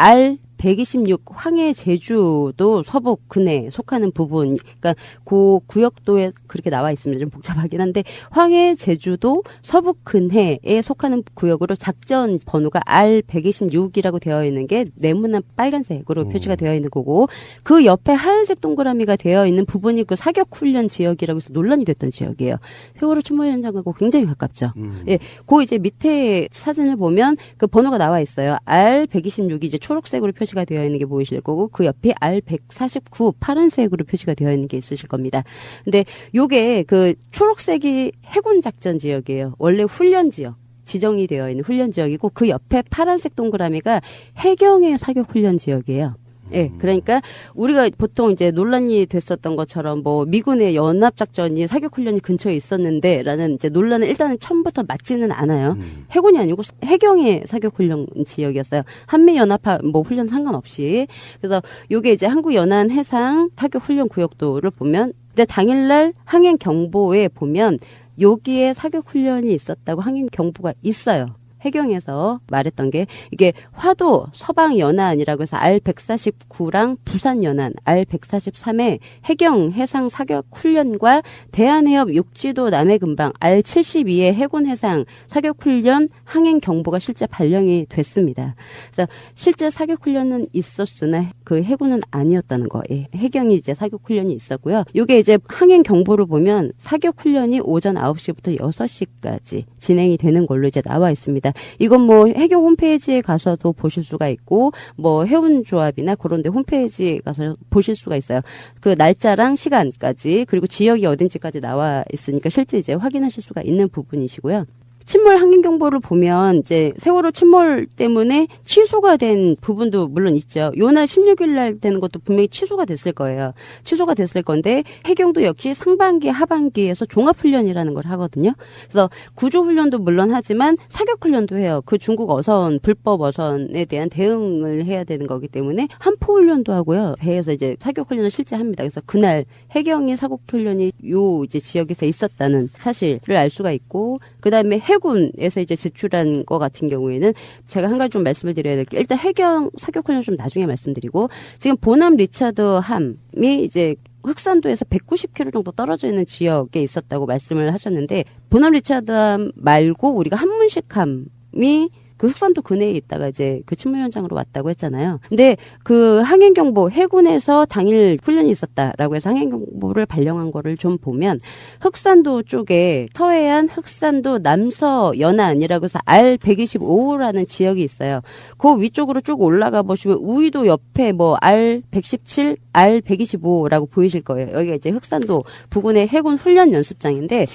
126 황해 제주도 서북 근해에 속하는 부분, 그러니까 그 구역도에 그렇게 나와 있습니다. 좀 복잡하긴 한데 황해 제주도 서북 근해에 속하는 구역으로 작전 번호가 R126이라고 되어 있는 게 네모난 빨간색으로 표시가 되어 있는 거고, 그 옆에 하얀색 동그라미가 되어 있는 부분이 그 사격 훈련 지역이라고 해서 논란이 됐던 지역이에요. 세월호 침몰 현장하고 굉장히 가깝죠. 예, 그 이제 밑에 사진을 보면 그 번호가 나와 있어요. R126이 이제 초록색으로 표시가 되어 있는 게 보이실 거고, 그 옆에 R149 파란색으로 표시가 되어 있는 게 있으실 겁니다. 근데 요게 그 초록색이 해군 작전 지역이에요. 원래 훈련 지역. 지정이 되어 있는 훈련 지역이고, 그 옆에 파란색 동그라미가 해경의 사격 훈련 지역이에요. 예, 그러니까 우리가 보통 이제 논란이 됐었던 것처럼 뭐 미군의 연합작전이 사격훈련이 근처에 있었는데라는 이제 논란은 일단은 처음부터 맞지는 않아요. 해군이 아니고 해경의 사격훈련 지역이었어요. 한미연합 뭐 훈련 상관없이. 그래서 요게 이제 한국연안해상 사격훈련 구역도를 보면, 근데 당일날 항행 경보에 보면 여기에 사격훈련이 있었다고 항행 경보가 있어요. 해경에서 말했던 게 이게 화도 서방연안이라고 해서 R149랑 부산연안 R143의 해경 해상 사격 훈련과 대한해협 육지도 남해근방 R72의 해군 해상 사격 훈련 항행 경보가 실제 발령이 됐습니다. 그래서 실제 사격 훈련은 있었으나 그 해군은 아니었다는 거. 예. 해경이 이제 사격 훈련이 있었고요. 이게 이제 항행 경보를 보면 사격 훈련이 오전 9시부터 6시까지 진행이 되는 걸로 이제 나와 있습니다. 이건 뭐 해경 홈페이지에 가서도 보실 수가 있고, 뭐 해운조합이나 그런 데 홈페이지에 가서 보실 수가 있어요. 그 날짜랑 시간까지, 그리고 지역이 어딘지까지 나와 있으니까 실제 이제 확인하실 수가 있는 부분이시고요. 침몰 항행 경보를 보면 이제 세월호 침몰 때문에 취소가 된 부분도 물론 있죠. 요날 16일 날 되는 것도 분명히 취소가 됐을 거예요. 취소가 됐을 건데 해경도 역시 상반기 하반기에서 종합훈련이라는 걸 하거든요. 그래서 구조훈련도 물론 하지만 사격훈련도 해요. 그 중국 어선, 불법 어선에 대한 대응을 해야 되는 거기 때문에 함포훈련도 하고요. 배에서 이제 사격훈련을 실제 합니다. 그래서 그날 해경이 사격훈련이 요 이제 지역에서 있었다는 사실을 알 수가 있고, 그 다음에 해군에서 이제 제출한 거 같은 경우에는 제가 한 가지 좀 말씀을 드려야 될 게, 일단 해경 사격훈련 좀 나중에 말씀드리고, 지금 보남 리차드 함이 이제 흑산도에서 190km 정도 떨어져 있는 지역에 있었다고 말씀을 하셨는데, 보남 리차드 함 말고 우리가 한문식 함이 그 흑산도 근해에 있다가 이제 그 침몰 현장으로 왔다고 했잖아요. 근데 그 항행경보, 해군에서 당일 훈련이 있었다라고 해서 항행경보를 발령한 거를 좀 보면, 흑산도 쪽에 서해안 흑산도 남서 연안이라고 해서 R125라는 지역이 있어요. 그 위쪽으로 쭉 올라가 보시면 우이도 옆에 뭐 R117, R125라고 보이실 거예요. 여기가 이제 흑산도 부근의 해군 훈련 연습장인데,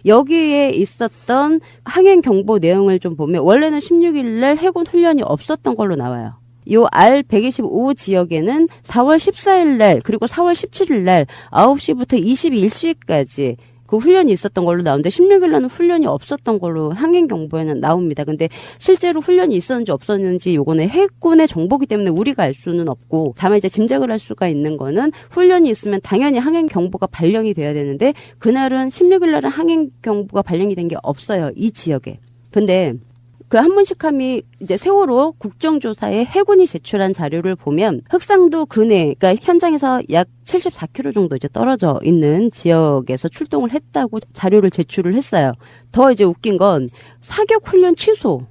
여기에 있었던 항행경보 내용을 좀 보면 원래는 16일 날 해군 훈련이 없었던 걸로 나와요. 요 R125 지역에는 4월 14일 날 그리고 4월 17일 날 9시부터 21시까지 그 훈련이 있었던 걸로 나오는데, 16일 날은 훈련이 없었던 걸로 항행경보에는 나옵니다. 근데 실제로 훈련이 있었는지 없었는지 요거는 해군의 정보기 때문에 우리가 알 수는 없고, 다만 이제 짐작을 할 수가 있는 거는 훈련이 있으면 당연히 항행경보가 발령이 돼야 되는데, 그날은 16일 날은 항행경보가 발령이 된 게 없어요. 이 지역에. 근데 그 한문식함이 이제 세월호 국정조사에 해군이 제출한 자료를 보면 흑산도 근해, 그러니까 현장에서 약 74km 정도 이제 떨어져 있는 지역에서 출동을 했다고 자료를 제출을 했어요. 더 이제 웃긴 건 사격 훈련 취소.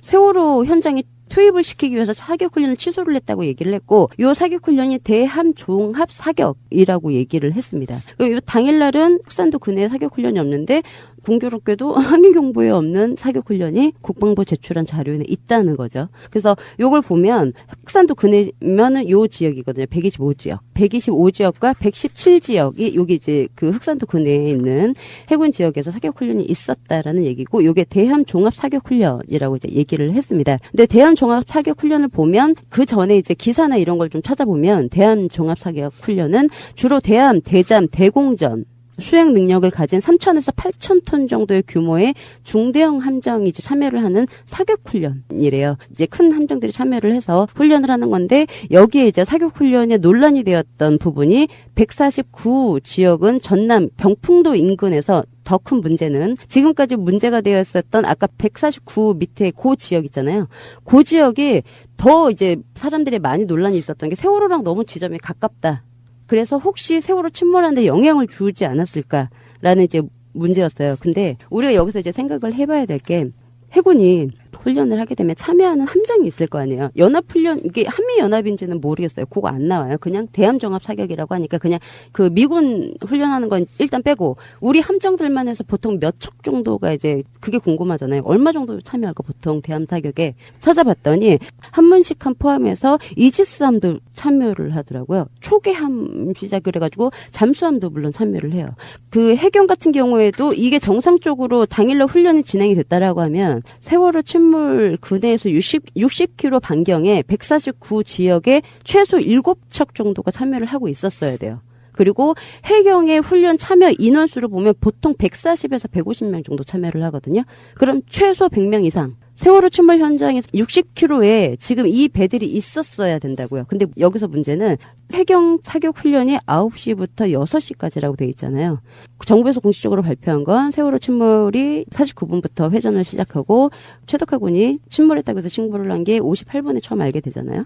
세월호 현장에 투입을 시키기 위해서 사격훈련을 취소를 했다고 얘기를 했고, 요 사격훈련이 대함 종합 사격이라고 얘기를 했습니다. 요 당일날은 흑산도 근해에 사격훈련이 없는데, 공교롭게도 항행경보에 없는 사격훈련이 국방부 제출한 자료에 있다는 거죠. 그래서 요걸 보면 흑산도 근해면은 요 지역이거든요. 125지역. 125지역과 117지역이 여기 이제 그 흑산도 근해에 있는 해군 지역에서 사격훈련이 있었다라는 얘기고, 요게 대함 종합 사격훈련이라고 이제 얘기를 했습니다. 근데 대함 종합 사격훈련을 보면 그 전에 이제 기사나 이런 걸 좀 찾아보면 대함 종합 사격훈련은 주로 대함, 대잠, 대공전 수행 능력을 가진 3,000에서 8,000톤 정도의 규모의 중대형 함정이 이제 참여를 하는 사격훈련이래요. 이제 큰 함정들이 참여를 해서 훈련을 하는 건데, 여기에 이제 사격훈련에 논란이 되었던 부분이 149 지역은 전남 병풍도 인근에서 더 큰 문제는 지금까지 문제가 되어 있었던 아까 149 밑에 그 지역 있잖아요. 그 지역이 더 이제 사람들이 많이 논란이 있었던 게 세월호랑 너무 지점이 가깝다. 그래서 혹시 세월호 침몰하는데 영향을 주지 않았을까라는 이제 문제였어요. 근데 우리가 여기서 이제 생각을 해봐야 될 게 해군이 훈련을 하게 되면 참여하는 함정이 있을 거 아니에요. 연합훈련, 이게 한미연합인지는 모르겠어요. 그거 안 나와요. 그냥 대함종합사격이라고 하니까 그냥 그 미군 훈련하는 건 일단 빼고 우리 함정들만 해서 보통 몇 척 정도가 이제 그게 궁금하잖아요. 얼마 정도 참여할까 보통 대함사격에 찾아봤더니 한문식함 포함해서 이지스함도 참여를 하더라고요. 초계함 시작을 해가지고 잠수함도 물론 참여를 해요. 그 해경 같은 경우에도 이게 정상적으로 당일날 훈련이 진행이 됐다라고 하면 세월호 침몰 근해에서 60km 반경에 149 지역에 최소 7척 정도가 참여를 하고 있었어야 돼요. 그리고 해경의 훈련 참여 인원수로 보면 보통 140에서 150명 정도 참여를 하거든요. 그럼 최소 100명 이상. 세월호 침몰 현장에서 60km에 지금 이 배들이 있었어야 된다고요. 근데 여기서 문제는 해경 사격 훈련이 9시부터 6시까지라고 돼 있잖아요. 정부에서 공식적으로 발표한 건 세월호 침몰이 49분부터 회전을 시작하고 최덕화군이 침몰했다고 해서 신고를 한 게 58분에 처음 알게 되잖아요.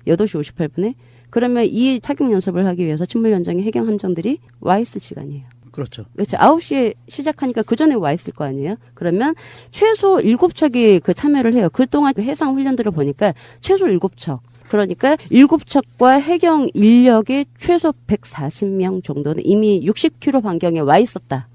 8시 58분에. 그러면 이 타격 연습을 하기 위해서 침몰 현장에 해경 함정들이 와 있을 시간이에요. 그렇죠. 그렇죠. 9시에 시작하니까 그 전에 와 있을 거 아니에요? 그러면 최소 7척이 그 참여를 해요. 그동안 그 해상 훈련들을 보니까 최소 7척. 그러니까 7척과 해경 인력이 최소 140명 정도는 이미 60km 반경에 와 있었다.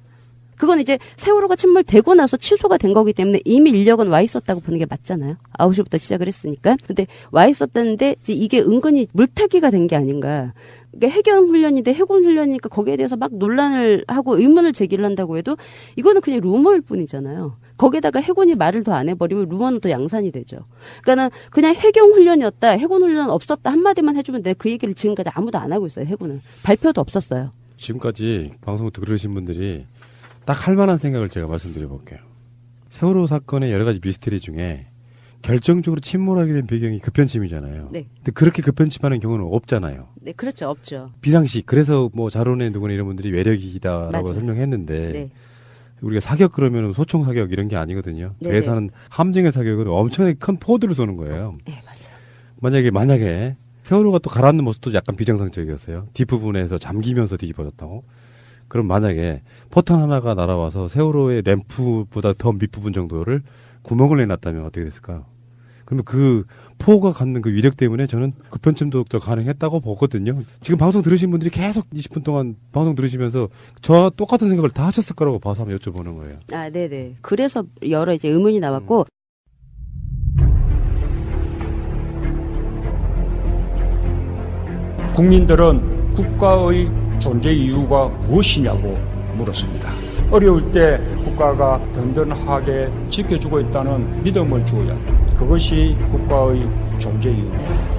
그건 이제 세월호가 침몰되고 나서 취소가 된 거기 때문에 이미 인력은 와 있었다고 보는 게 맞잖아요. 9시부터 시작을 했으니까. 근데 와 있었다는데 이게 은근히 물타기가 된 게 아닌가. 그러니까 해경 훈련인데 해군 훈련이니까 거기에 대해서 막 논란을 하고 의문을 제기를 한다고 해도 이거는 그냥 루머일 뿐이잖아요. 거기다가 해군이 말을 더 안 해버리면 루머는 더 양산이 되죠. 그러니까는 그냥 해경 훈련이었다, 해군 훈련 없었다 한마디만 해주면 돼. 그 얘기를 지금까지 아무도 안 하고 있어요. 해군은 발표도 없었어요. 지금까지 방송 들으신 분들이 딱 할 만한 생각을 제가 말씀드려 볼게요. 세월호 사건의 여러 가지 미스터리 중에 결정적으로 침몰하게 된 배경이 급편침이잖아요. 네. 근데 그렇게 급편침하는 경우는 없잖아요. 네, 그렇죠. 없죠. 비상시. 그래서 뭐 자론의 누구나 이런 분들이 외력이다라고 맞아요. 설명했는데 네. 우리가 사격 그러면 소총 사격 이런 게 아니거든요. 네네. 배에서 하는 함정의 사격은 엄청나게 큰 포드를 쏘는 거예요. 네, 맞아요. 만약에 세월호가 또 가라앉는 모습도 약간 비정상적이었어요. 뒷부분에서 잠기면서 뒤집어졌다고. 그럼 만약에 포탄 하나가 날아와서 세월호의 램프보다 더 밑부분 정도를 구멍을 내놨다면 어떻게 됐을까요? 그러면 그 포가 갖는 그 위력 때문에 저는 급편침도 더 가능했다고 보거든요. 지금 방송 들으신 분들이 계속 20분 동안 방송 들으시면서 저와 똑같은 생각을 다 하셨을 거라고 봐서 한번 여쭤보는 거예요. 아, 네네. 그래서 여러 이제 의문이 나왔고, 국민들은 국가의 존재 이유가 무엇이냐고 물었습니다. 어려울 때 국가가 든든하게 지켜주고 있다는 믿음을 주어야 합니다. 그것이 국가의 존재 이유입니다.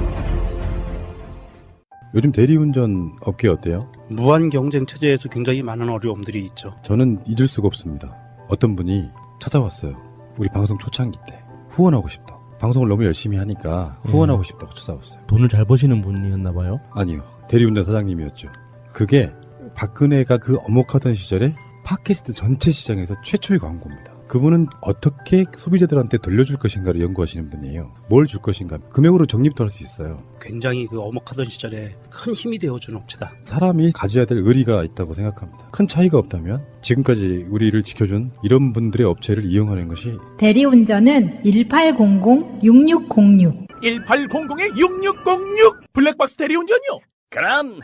요즘 대리운전 업계 어때요? 무한 경쟁 체제에서 굉장히 많은 어려움들이 있죠. 저는 잊을 수가 없습니다. 어떤 분이 찾아왔어요. 우리 방송 초창기 때. 후원하고 싶다. 방송을 너무 열심히 하니까 후원하고 싶다고 찾아왔어요. 돈을 잘 버시는 분이었나 봐요? 아니요. 대리운전 사장님이었죠. 그게 박근혜가 그 엄혹하던 시절에 팟캐스트 전체 시장에서 최초의 광고입니다. 그분은 어떻게 소비자들한테 돌려줄 것인가를 연구하시는 분이에요. 뭘 줄 것인가. 금액으로 적립도 할 수 있어요. 굉장히 그 엄혹하던 시절에 큰 힘이 되어준 업체다. 사람이 가져야 될 의리가 있다고 생각합니다. 큰 차이가 없다면 지금까지 우리를 지켜준 이런 분들의 업체를 이용하는 것이 대리운전은 1800-6606 1800-6606 블랙박스 대리운전이요. 그럼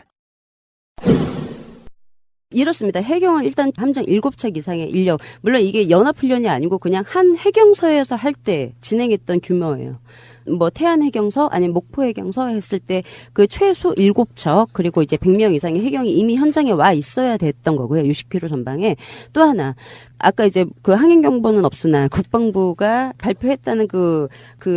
이렇습니다. 해경은 일단 함정 7척 이상의 인력, 물론 이게 연합훈련이 아니고 그냥 한 해경서에서 할 때 진행했던 규모예요. 뭐 태안해경서 아니면 목포해경서 했을 때 그 최소 7척 그리고 이제 100명 이상의 해경이 이미 현장에 와 있어야 됐던 거고요. 60km 전방에. 또 하나 아까 이제 그 항행경보는 없으나 국방부가 발표했다는 그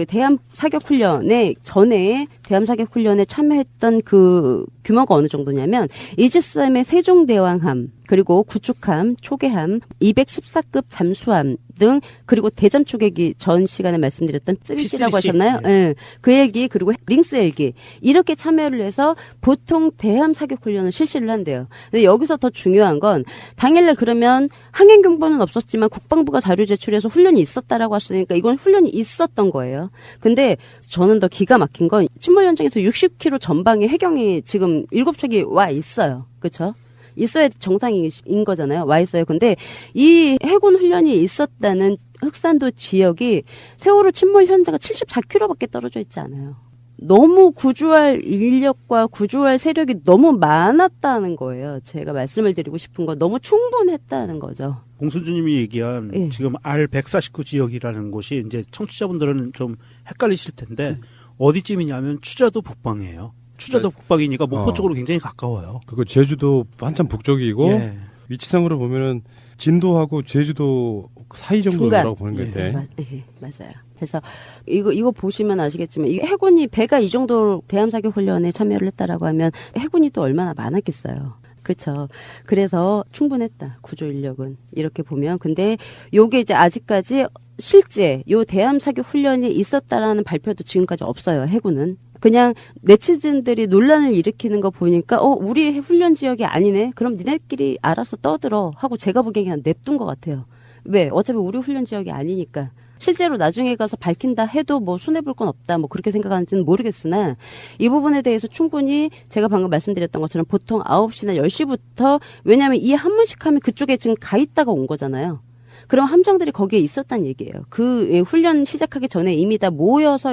대함 사격 훈련에 전에 대함 사격 훈련에 참여했던 그 규모가 어느 정도냐면 이지스함의 세종대왕함 그리고 구축함, 초계함, 214급 잠수함 등 그리고 대잠 초계기 전 시간에 말씀드렸던 3C라고 하셨나요? 네. 그 헬기 그리고 링스 헬기 이렇게 참여를 해서 보통 대함 사격 훈련을 실시를 한대요. 근데 여기서 더 중요한 건 당일날 그러면 항행경보는 없었지만 국방부가 자료 제출해서 훈련이 있었다라고 하시니까 이건 훈련이 있었던 거예요. 근데 저는 더 기가 막힌 건 침몰 현장에서 60km 전방에 해경이 지금 7척이 와 있어요. 그렇죠? 있어야 정상인 거잖아요. 와 있어요. 근데 이 해군 훈련이 있었다는 흑산도 지역이 세월호 침몰 현장가 74km밖에 떨어져 있지 않아요. 너무 구조할 인력과 구조할 세력이 너무 많았다는 거예요. 제가 말씀을 드리고 싶은 건 너무 충분했다는 거죠. 공수주님이 얘기한 예. 지금 R149 지역이라는 곳이 이제 청취자분들은 좀 헷갈리실 텐데 어디쯤이냐면 추자도 북방이에요. 추자도 북방이니까 목포 쪽으로 굉장히 가까워요. 그거 제주도 한참 북쪽이고 예. 위치상으로 보면은 진도하고 제주도 사이 정도라고 보는 것 같아. 네, 맞아요. 그래서 이거 보시면 아시겠지만 이 해군이 배가 이 정도 대함사격 훈련에 참여를 했다라고 하면 해군이 또 얼마나 많았겠어요. 그렇죠. 그래서 충분했다. 구조 인력은 이렇게 보면 근데 요게 이제 아직까지 실제 요 대함사격 훈련이 있었다라는 발표도 지금까지 없어요. 해군은. 그냥 네티즌들이 논란을 일으키는 거 보니까 우리 훈련 지역이 아니네. 그럼 니네끼리 알아서 떠들어 하고 제가 보기엔 그냥 냅둔 것 같아요. 왜? 어차피 우리 훈련 지역이 아니니까. 실제로 나중에 가서 밝힌다 해도 뭐 손해볼 건 없다 뭐 그렇게 생각하는지는 모르겠으나 이 부분에 대해서 충분히 제가 방금 말씀드렸던 것처럼 보통 9시나 10시부터 왜냐하면 이 한문식함이 그쪽에 지금 가 있다가 온 거잖아요. 그럼 함정들이 거기에 있었단 얘기예요. 그 훈련 시작하기 전에 이미 다 모여서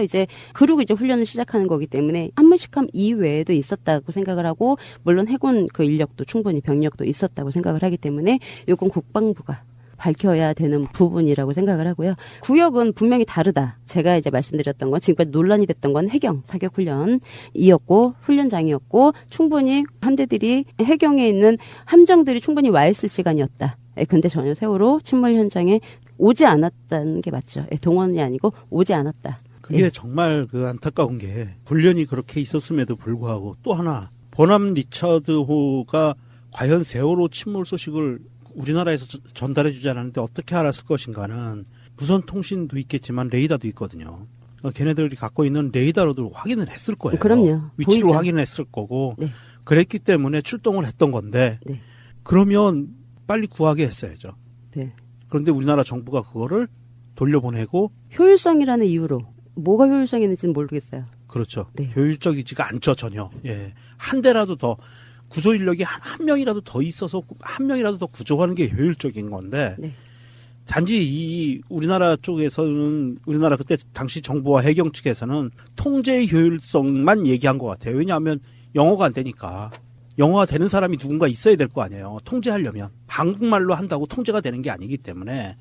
그리고 훈련을 시작하는 거기 때문에 한문식함 이외에도 있었다고 생각을 하고 물론 해군 그 인력도 충분히 병력도 있었다고 생각을 하기 때문에 요건 국방부가 밝혀야 되는 부분이라고 생각을 하고요. 구역은 분명히 다르다. 제가 말씀드렸던 건 지금까지 논란이 됐던 건 해경 사격 훈련이었고 훈련장이었고 충분히 함대들이 해경에 있는 함정들이 충분히 와 있을 시간이었다. 근데 전혀 세월호 침몰 현장에 오지 않았다는 게 맞죠. 동원이 아니고 오지 않았다. 그게 정말 안타까운 게 훈련이 그렇게 있었음에도 불구하고 또 하나 버남 리처드호가 과연 세월호 침몰 소식을 우리나라에서 전달해 주지 않았는데 어떻게 알았을 것인가는 무선 통신도 있겠지만 레이더도 있거든요. 걔네들이 갖고 있는 레이더로도 확인을 했을 거예요. 그럼요. 위치로 보이죠. 확인을 했을 거고 네. 그랬기 때문에 출동을 했던 건데 네. 그러면 빨리 구하게 했어야죠. 네. 그런데 우리나라 정부가 그거를 돌려보내고 효율성이라는 이유로 뭐가 효율성이는지는 모르겠어요. 그렇죠. 네. 효율적이지가 않죠 전혀. 예. 한 대라도 더 구조 인력이 한 명이라도 더 있어서 한 명이라도 더 구조하는 게 효율적인 건데 네. 단지 이 우리나라 쪽에서는 우리나라 그때 당시 정부와 해경 측에서는 통제의 효율성만 얘기한 것 같아요. 왜냐하면 영어가 안 되니까. 영어가 되는 사람이 누군가 있어야 될 거 아니에요. 통제하려면. 한국말로 한다고 통제가 되는 게 아니기 때문에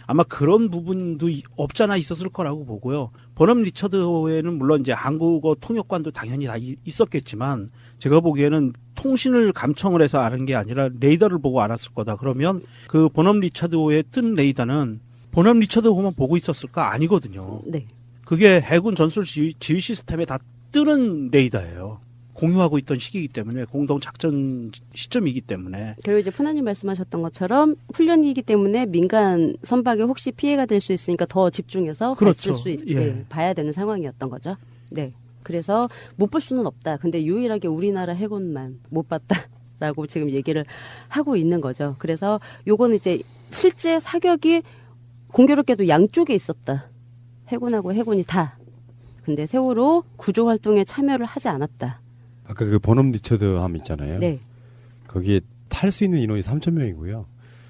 아마 그런 부분도 없잖아 있었을 거라고 보고요. 버남 리처드호에는 물론 한국어 통역관도 당연히 다 있었겠지만 제가 보기에는 통신을 감청을 해서 아는 게 아니라 레이더를 보고 알았을 거다. 그러면 그 버남 리처드호에 뜬 레이더는 버남 리처드호만 보고 있었을까? 아니거든요. 네. 그게 해군 전술 지휘 시스템에 다 뜨는 레이더예요. 공유하고 있던 시기이기 때문에 공동 작전 시점이기 때문에 그리고 푸나님 말씀하셨던 것처럼 훈련이기 때문에 민간 선박에 혹시 피해가 될 수 있으니까 더 집중해서 그렇죠. 봤을 수 예. 봐야 되는 상황이었던 거죠. 네. 그래서 못 볼 수는 없다. 근데 유일하게 우리나라 해군만 못 봤다라고 지금 얘기를 하고 있는 거죠. 그래서 요거는 실제 사격이 공교롭게도 양쪽에 있었다. 해군하고 해군이 다. 근데 세월호 구조 활동에 참여를 하지 않았다. 아까 그 버남 리처드 함 있잖아요. 네. 거기에 탈 수 있는 인원이 3,000명이고요.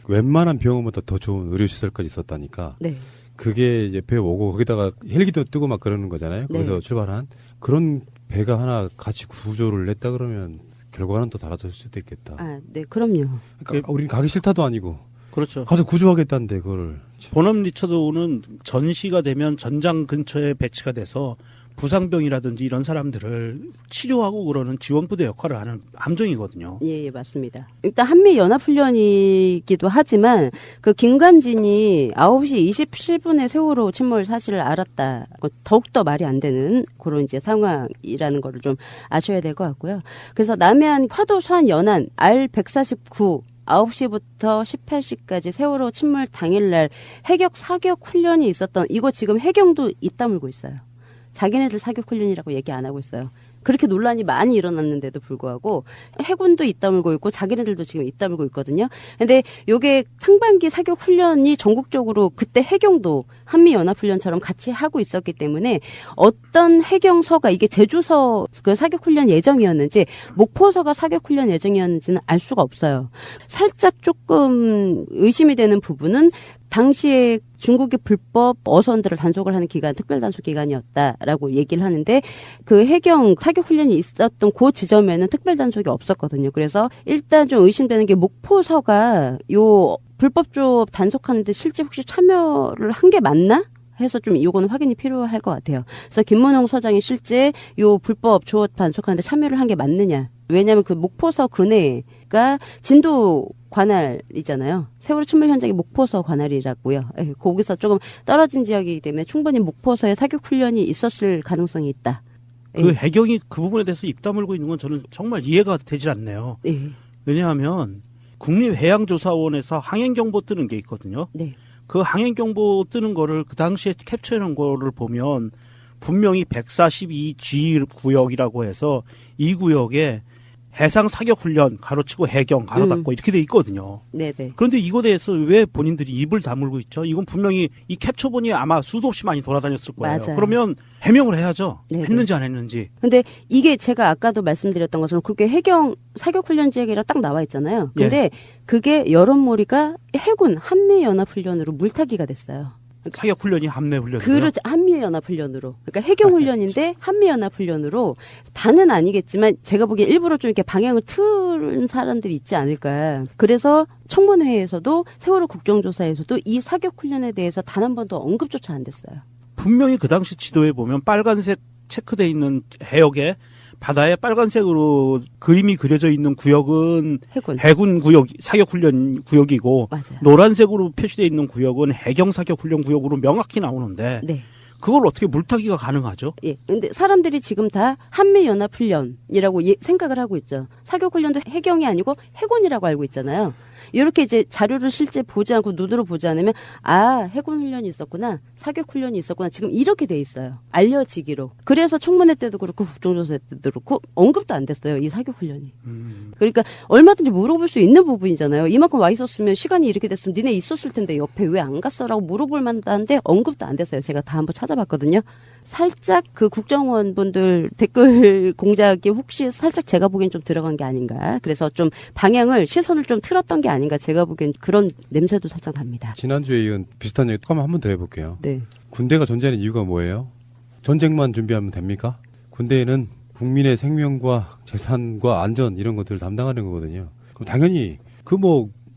웬만한 병원보다 더 좋은 의료시설까지 있었다니까. 네. 그게 옆에 오고 거기다가 헬기도 뜨고 막 그러는 거잖아요. 거기서 네. 출발한 그런 배가 하나 같이 구조를 냈다 그러면 결과는 또 달라질 수도 있겠다. 아, 네, 그럼요. 그러니까 우린 가기 싫다도 아니고. 그렇죠. 가서 구조하겠다는데 그거를. 버남 리처드호는 전시가 되면 전장 근처에 배치가 돼서 부상병이라든지 이런 사람들을 치료하고 그러는 지원부대 역할을 하는 함정이거든요. 예, 맞습니다. 일단 한미연합훈련이기도 하지만 그 김관진이 9시 27분에 세월호 침몰 사실을 알았다. 더욱더 말이 안 되는 그런 이제 상황이라는 거를 좀 아셔야 될 것 같고요. 그래서 남해안 화도 서안 연안 R149 9시부터 18시까지 세월호 침몰 당일날 해격 사격 훈련이 있었던 이거 지금 해경도 입 다물고 있어요. 자기네들 사격 훈련이라고 얘기 안 하고 있어요. 그렇게 논란이 많이 일어났는데도 불구하고 해군도 입 다물고 있고 자기네들도 지금 입 다물고 있거든요. 근데 요게 상반기 사격 훈련이 전국적으로 그때 해경도 한미연합훈련처럼 같이 하고 있었기 때문에 어떤 해경서가 이게 제주서 그 사격 훈련 예정이었는지 목포서가 사격 훈련 예정이었는지는 알 수가 없어요. 살짝 조금 의심이 되는 부분은 당시에 중국이 불법 어선들을 단속을 하는 기간, 특별단속 기간이었다라고 얘기를 하는데 그 해경 사격 훈련이 있었던 그 지점에는 특별단속이 없었거든요. 그래서 일단 좀 의심되는 게 목포서가 요 불법 조업 단속하는데 실제 혹시 참여를 한 게 맞나? 해서 좀 요거는 확인이 필요할 것 같아요. 그래서 김문홍 서장이 실제 요 불법 조업 단속하는데 참여를 한 게 맞느냐? 왜냐하면 그 목포서 근해가 진도 관할이잖아요. 세월호 침몰 현장이 목포서 관할이라고요. 거기서 조금 떨어진 지역이기 때문에 충분히 목포서에 사격 훈련이 있었을 가능성이 있다. 그 해경이 그 부분에 대해서 입 다물고 있는 건 저는 정말 이해가 되질 않네요. 왜냐하면 국립해양조사원에서 항행경보 뜨는 게 있거든요. 그 항행경보 뜨는 거를 그 당시에 캡처해놓은 거를 보면 분명히 142G 구역이라고 해서 이 구역에 해상 사격 훈련 가로치고 해경 가로 닫고 이렇게 돼 있거든요. 네네. 그런데 이거에 대해서 왜 본인들이 입을 다물고 있죠? 이건 분명히 이 캡처본이 아마 수도 없이 많이 돌아다녔을 거예요. 맞아요. 그러면 해명을 해야죠. 네네. 했는지 안 했는지. 근데 이게 제가 아까도 말씀드렸던 것처럼 그렇게 해경 사격 훈련 지역이라 딱 나와 있잖아요. 근데 그게 여론몰이가 해군 한미연합훈련으로 물타기가 됐어요. 사격 훈련이 함내 훈련이요. 그렇죠. 한미연합훈련으로. 그러니까 해경 훈련인데 한미연합훈련으로 다는 아니겠지만 제가 보기에 일부러 좀 이렇게 방향을 틀은 사람들이 있지 않을까. 그래서 청문회에서도 세월호 국정조사에서도 이 사격 훈련에 대해서 단 한 번도 언급조차 안 됐어요. 분명히 그 당시 지도에 보면 빨간색 체크돼 있는 해역에 바다에 빨간색으로 그림이 그려져 있는 구역은 해군 구역, 사격훈련 구역이고 맞아요. 노란색으로 표시되어 있는 구역은 해경 사격훈련 구역으로 명확히 나오는데 그걸 어떻게 물타기가 가능하죠? 예. 근데 사람들이 지금 다 한미연합훈련이라고 생각을 하고 있죠. 사격훈련도 해경이 아니고 해군이라고 알고 있잖아요. 이렇게 이제 자료를 실제 보지 않고 눈으로 보지 않으면 해군 훈련이 있었구나, 사격 훈련이 있었구나, 지금 이렇게 돼 있어요. 알려지기로. 그래서 청문회 때도 그렇고 국정조사 때도 그렇고 언급도 안 됐어요. 이 사격 훈련이. 그러니까 얼마든지 물어볼 수 있는 부분이잖아요. 이만큼 와 있었으면 시간이 이렇게 됐으면 니네 있었을 텐데 옆에 왜 안 갔어라고 물어볼 만한데 언급도 안 됐어요. 제가 다 한번 찾아봤거든요. 살짝 그 국정원분들 댓글 공작이 혹시 살짝 제가 보기엔 좀 들어간 게 아닌가. 그래서 좀 방향을 시선을 좀 틀었던 게 아닌가. 제가 보기엔 그런 냄새도 살짝 납니다. 지난주에 이은 비슷한 얘기 또 한 번 더 해볼게요. 네. 군대가 존재하는 이유가 뭐예요? 전쟁만 준비하면 됩니까? 군대에는 국민의 생명과 재산과 안전 이런 것들을 담당하는 거거든요. 그럼 당연히 그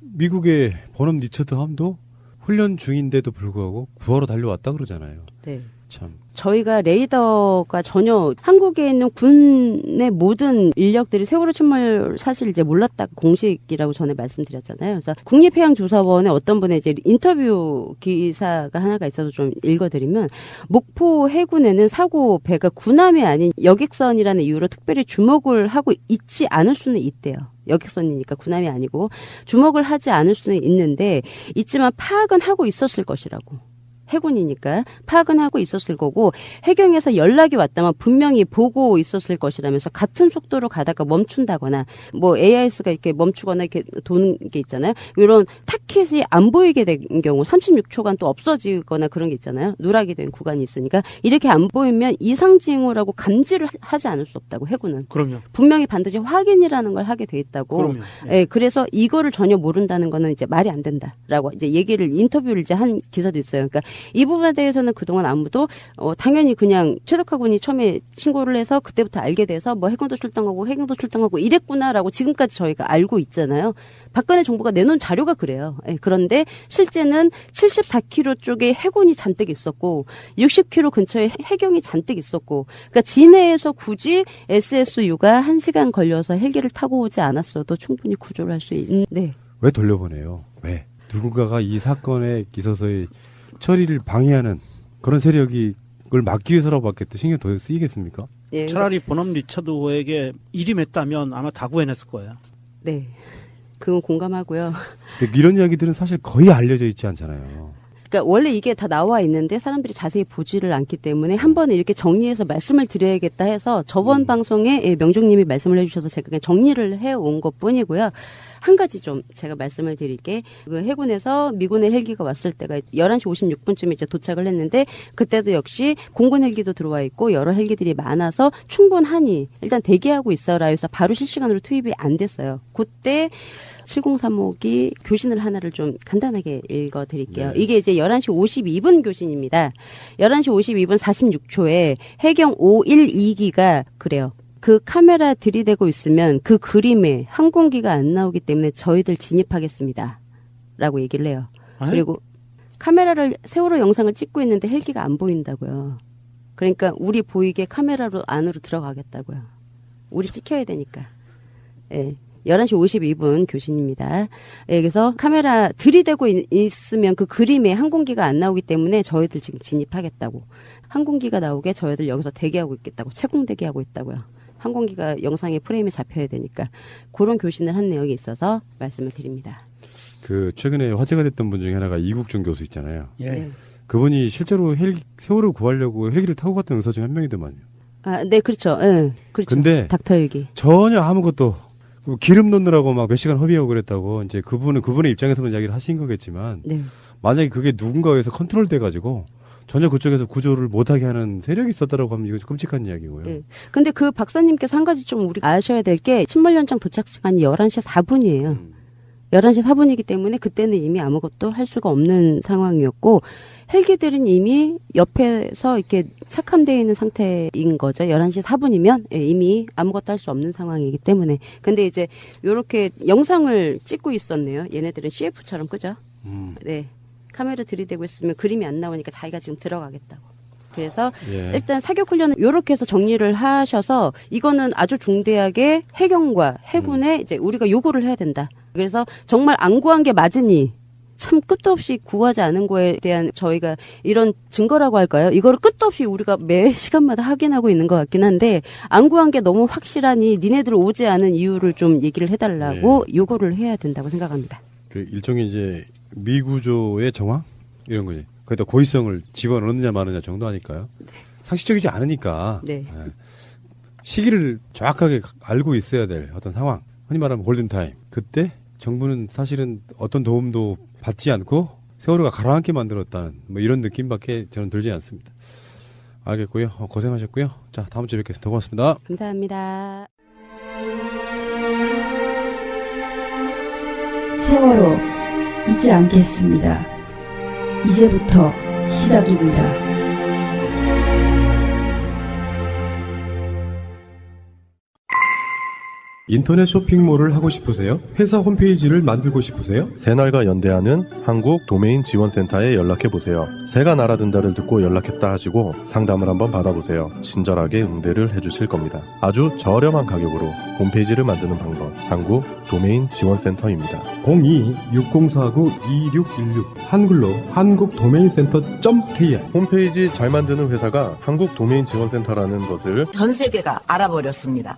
미국의 버넘 리처드 함도 훈련 중인데도 불구하고 구하러 달려왔다 그러잖아요. 네. 참. 저희가 레이더가 전혀 한국에 있는 군의 모든 인력들이 세월호 침몰 사실 이제 몰랐다 공식이라고 전에 말씀드렸잖아요. 그래서 국립해양조사원의 어떤 분의 이제 인터뷰 기사가 하나가 있어서 좀 읽어드리면 목포 해군에는 사고 배가 군함이 아닌 여객선이라는 이유로 특별히 주목을 하고 있지 않을 수는 있대요. 여객선이니까 군함이 아니고 주목을 하지 않을 수는 있는데 있지만 파악은 하고 있었을 것이라고. 해군이니까 파악은 하고 있었을 거고 해경에서 연락이 왔다면 분명히 보고 있었을 것이라면서 같은 속도로 가다가 멈춘다거나 AIS가 이렇게 멈추거나 이렇게 도는 게 있잖아요. 이런 타켓이 안 보이게 된 경우 36초간 또 없어지거나 그런 게 있잖아요. 누락이 된 구간이 있으니까 이렇게 안 보이면 이상 징후라고 감지를 하지 않을 수 없다고 해군은. 그럼요. 분명히 반드시 확인이라는 걸 하게 돼 있다고. 그럼요. 네. 그래서 이거를 전혀 모른다는 거는 이제 말이 안 된다라고 이제 얘기를 인터뷰를 이제 한 기사도 있어요. 그러니까 이 부분에 대해서는 그동안 아무도 당연히 그냥 최덕화 군이 처음에 신고를 해서 그때부터 알게 돼서 뭐 해경도 출동하고 해경도 출동하고 이랬구나라고 지금까지 저희가 알고 있잖아요. 박근혜 정부가 내놓은 자료가 그래요. 예, 그런데 실제는 74km 쪽에 해군이 잔뜩 있었고 60km 근처에 해경이 잔뜩 있었고 그러니까 진해에서 굳이 SSU가 1시간 걸려서 헬기를 타고 오지 않았어도 충분히 구조를 할 수 있는데 왜 돌려보내요? 왜? 누군가가 이 사건에 있어서의 처리를 방해하는 그런 세력이 그걸 막기 위해서라고밖에 또 신경 더 쓰이겠습니까? 예, 차라리 본업 리처드호에게 일임했다면 아마 다 구해냈을 거예요. 네. 그건 공감하고요. 이런 이야기들은 사실 거의 알려져 있지 않잖아요. 그러니까 원래 이게 다 나와 있는데 사람들이 자세히 보지를 않기 때문에 한 번에 이렇게 정리해서 말씀을 드려야겠다 해서 저번 방송에 명중님이 말씀을 해주셔서 제가 그냥 정리를 해온 것뿐이고요. 한 가지 좀 제가 말씀을 드릴게. 그 해군에서 미군의 헬기가 왔을 때가 11시 56분쯤에 이제 도착을 했는데 그때도 역시 공군 헬기도 들어와 있고 여러 헬기들이 많아서 충분하니 일단 대기하고 있어라 해서 바로 실시간으로 투입이 안 됐어요. 그때 7035기 교신을 하나를 좀 간단하게 읽어드릴게요. 네. 이게 이제 11시 52분 교신입니다. 11시 52분 46초에 해경 512기가 그래요. 그 카메라 들이대고 있으면 그 그림에 항공기가 안 나오기 때문에 저희들 진입하겠습니다. 라고 얘기를 해요. 아이? 그리고 카메라를 세월호 영상을 찍고 있는데 헬기가 안 보인다고요. 그러니까 우리 보이게 카메라로 안으로 들어가겠다고요. 우리 찍혀야 되니까. 예. 11시 52분 교신입니다. 예, 그래서 카메라 들이대고 있으면 그 그림에 항공기가 안 나오기 때문에 저희들 지금 진입하겠다고. 항공기가 나오게 저희들 여기서 대기하고 있겠다고. 채공 대기하고 있다고요. 항공기가 영상에 프레임에 잡혀야 되니까 그런 교신을 한 내용이 있어서 말씀을 드립니다. 그 최근에 화제가 됐던 분 중에 하나가 이국준 교수 있잖아요. 예. 네. 그분이 실제로 세월을 구하려고 헬기를 타고 갔던 의사 중에 한 명이더만요. 아, 네, 그렇죠. 예, 그렇죠. 근데 닥터 헬기. 전혀 아무것도 기름 넣느라고 막 몇 시간 허비하고 그랬다고 이제 그분의 입장에서는 이야기를 하신 거겠지만 네. 만약에 그게 누군가에 의해서 컨트롤 돼가지고 전혀 그쪽에서 구조를 못하게 하는 세력이 있었다라고 하면 이거 끔찍한 이야기고요. 네. 근데 그 박사님께서 한 가지 좀 우리 아셔야 될 게 침몰 현장 도착 시간이 11시 4분이에요. 11시 4분이기 때문에 그때는 이미 아무것도 할 수가 없는 상황이었고 헬기들은 이미 옆에서 이렇게 착함되어 있는 상태인 거죠. 11시 4분이면 이미 아무것도 할 수 없는 상황이기 때문에. 근데 이제 이렇게 영상을 찍고 있었네요. 얘네들은 CF처럼 그죠? 네. 카메라 들이대고 있으면 그림이 안 나오니까 자기가 지금 들어가겠다고. 그래서 일단 사격 훈련은 이렇게 해서 정리를 하셔서 이거는 아주 중대하게 해경과 해군에 이제 우리가 요구를 해야 된다. 그래서 정말 안 구한 게 맞으니 참 끝도 없이 구하지 않은 거에 대한 저희가 이런 증거라고 할까요? 이거를 끝도 없이 우리가 매 시간마다 확인하고 있는 것 같긴 한데 안 구한 게 너무 확실하니 니네들 오지 않은 이유를 좀 얘기를 해달라고 요구를 해야 된다고 생각합니다. 그 일종의 이제 미구조의 정황 이런 거지. 거기다 고의성을 집어넣느냐 마느냐 정도 하니까요. 네. 상식적이지 않으니까 네. 시기를 정확하게 알고 있어야 될 어떤 상황. 흔히 말하면 골든타임. 그때 정부는 사실은 어떤 도움도 받지 않고 세월호가 가라앉게 만들었다는 뭐 이런 느낌밖에 저는 들지 않습니다. 알겠고요. 고생하셨고요. 자, 다음 주에 뵙겠습니다. 고맙습니다. 감사합니다. 세월호 잊지 않겠습니다. 이제부터 시작입니다. 인터넷 쇼핑몰을 하고 싶으세요? 회사 홈페이지를 만들고 싶으세요? 새날과 연대하는 한국 도메인 지원센터에 연락해보세요. 새가 날아든다를 듣고 연락했다 하시고 상담을 한번 받아보세요. 친절하게 응대를 해주실 겁니다. 아주 저렴한 가격으로 홈페이지를 만드는 방법, 한국 도메인 지원센터입니다. 02-6049-2616 한글로 한국도메인센터.kr 홈페이지 잘 만드는 회사가 한국 도메인 지원센터라는 것을 전 세계가 알아버렸습니다.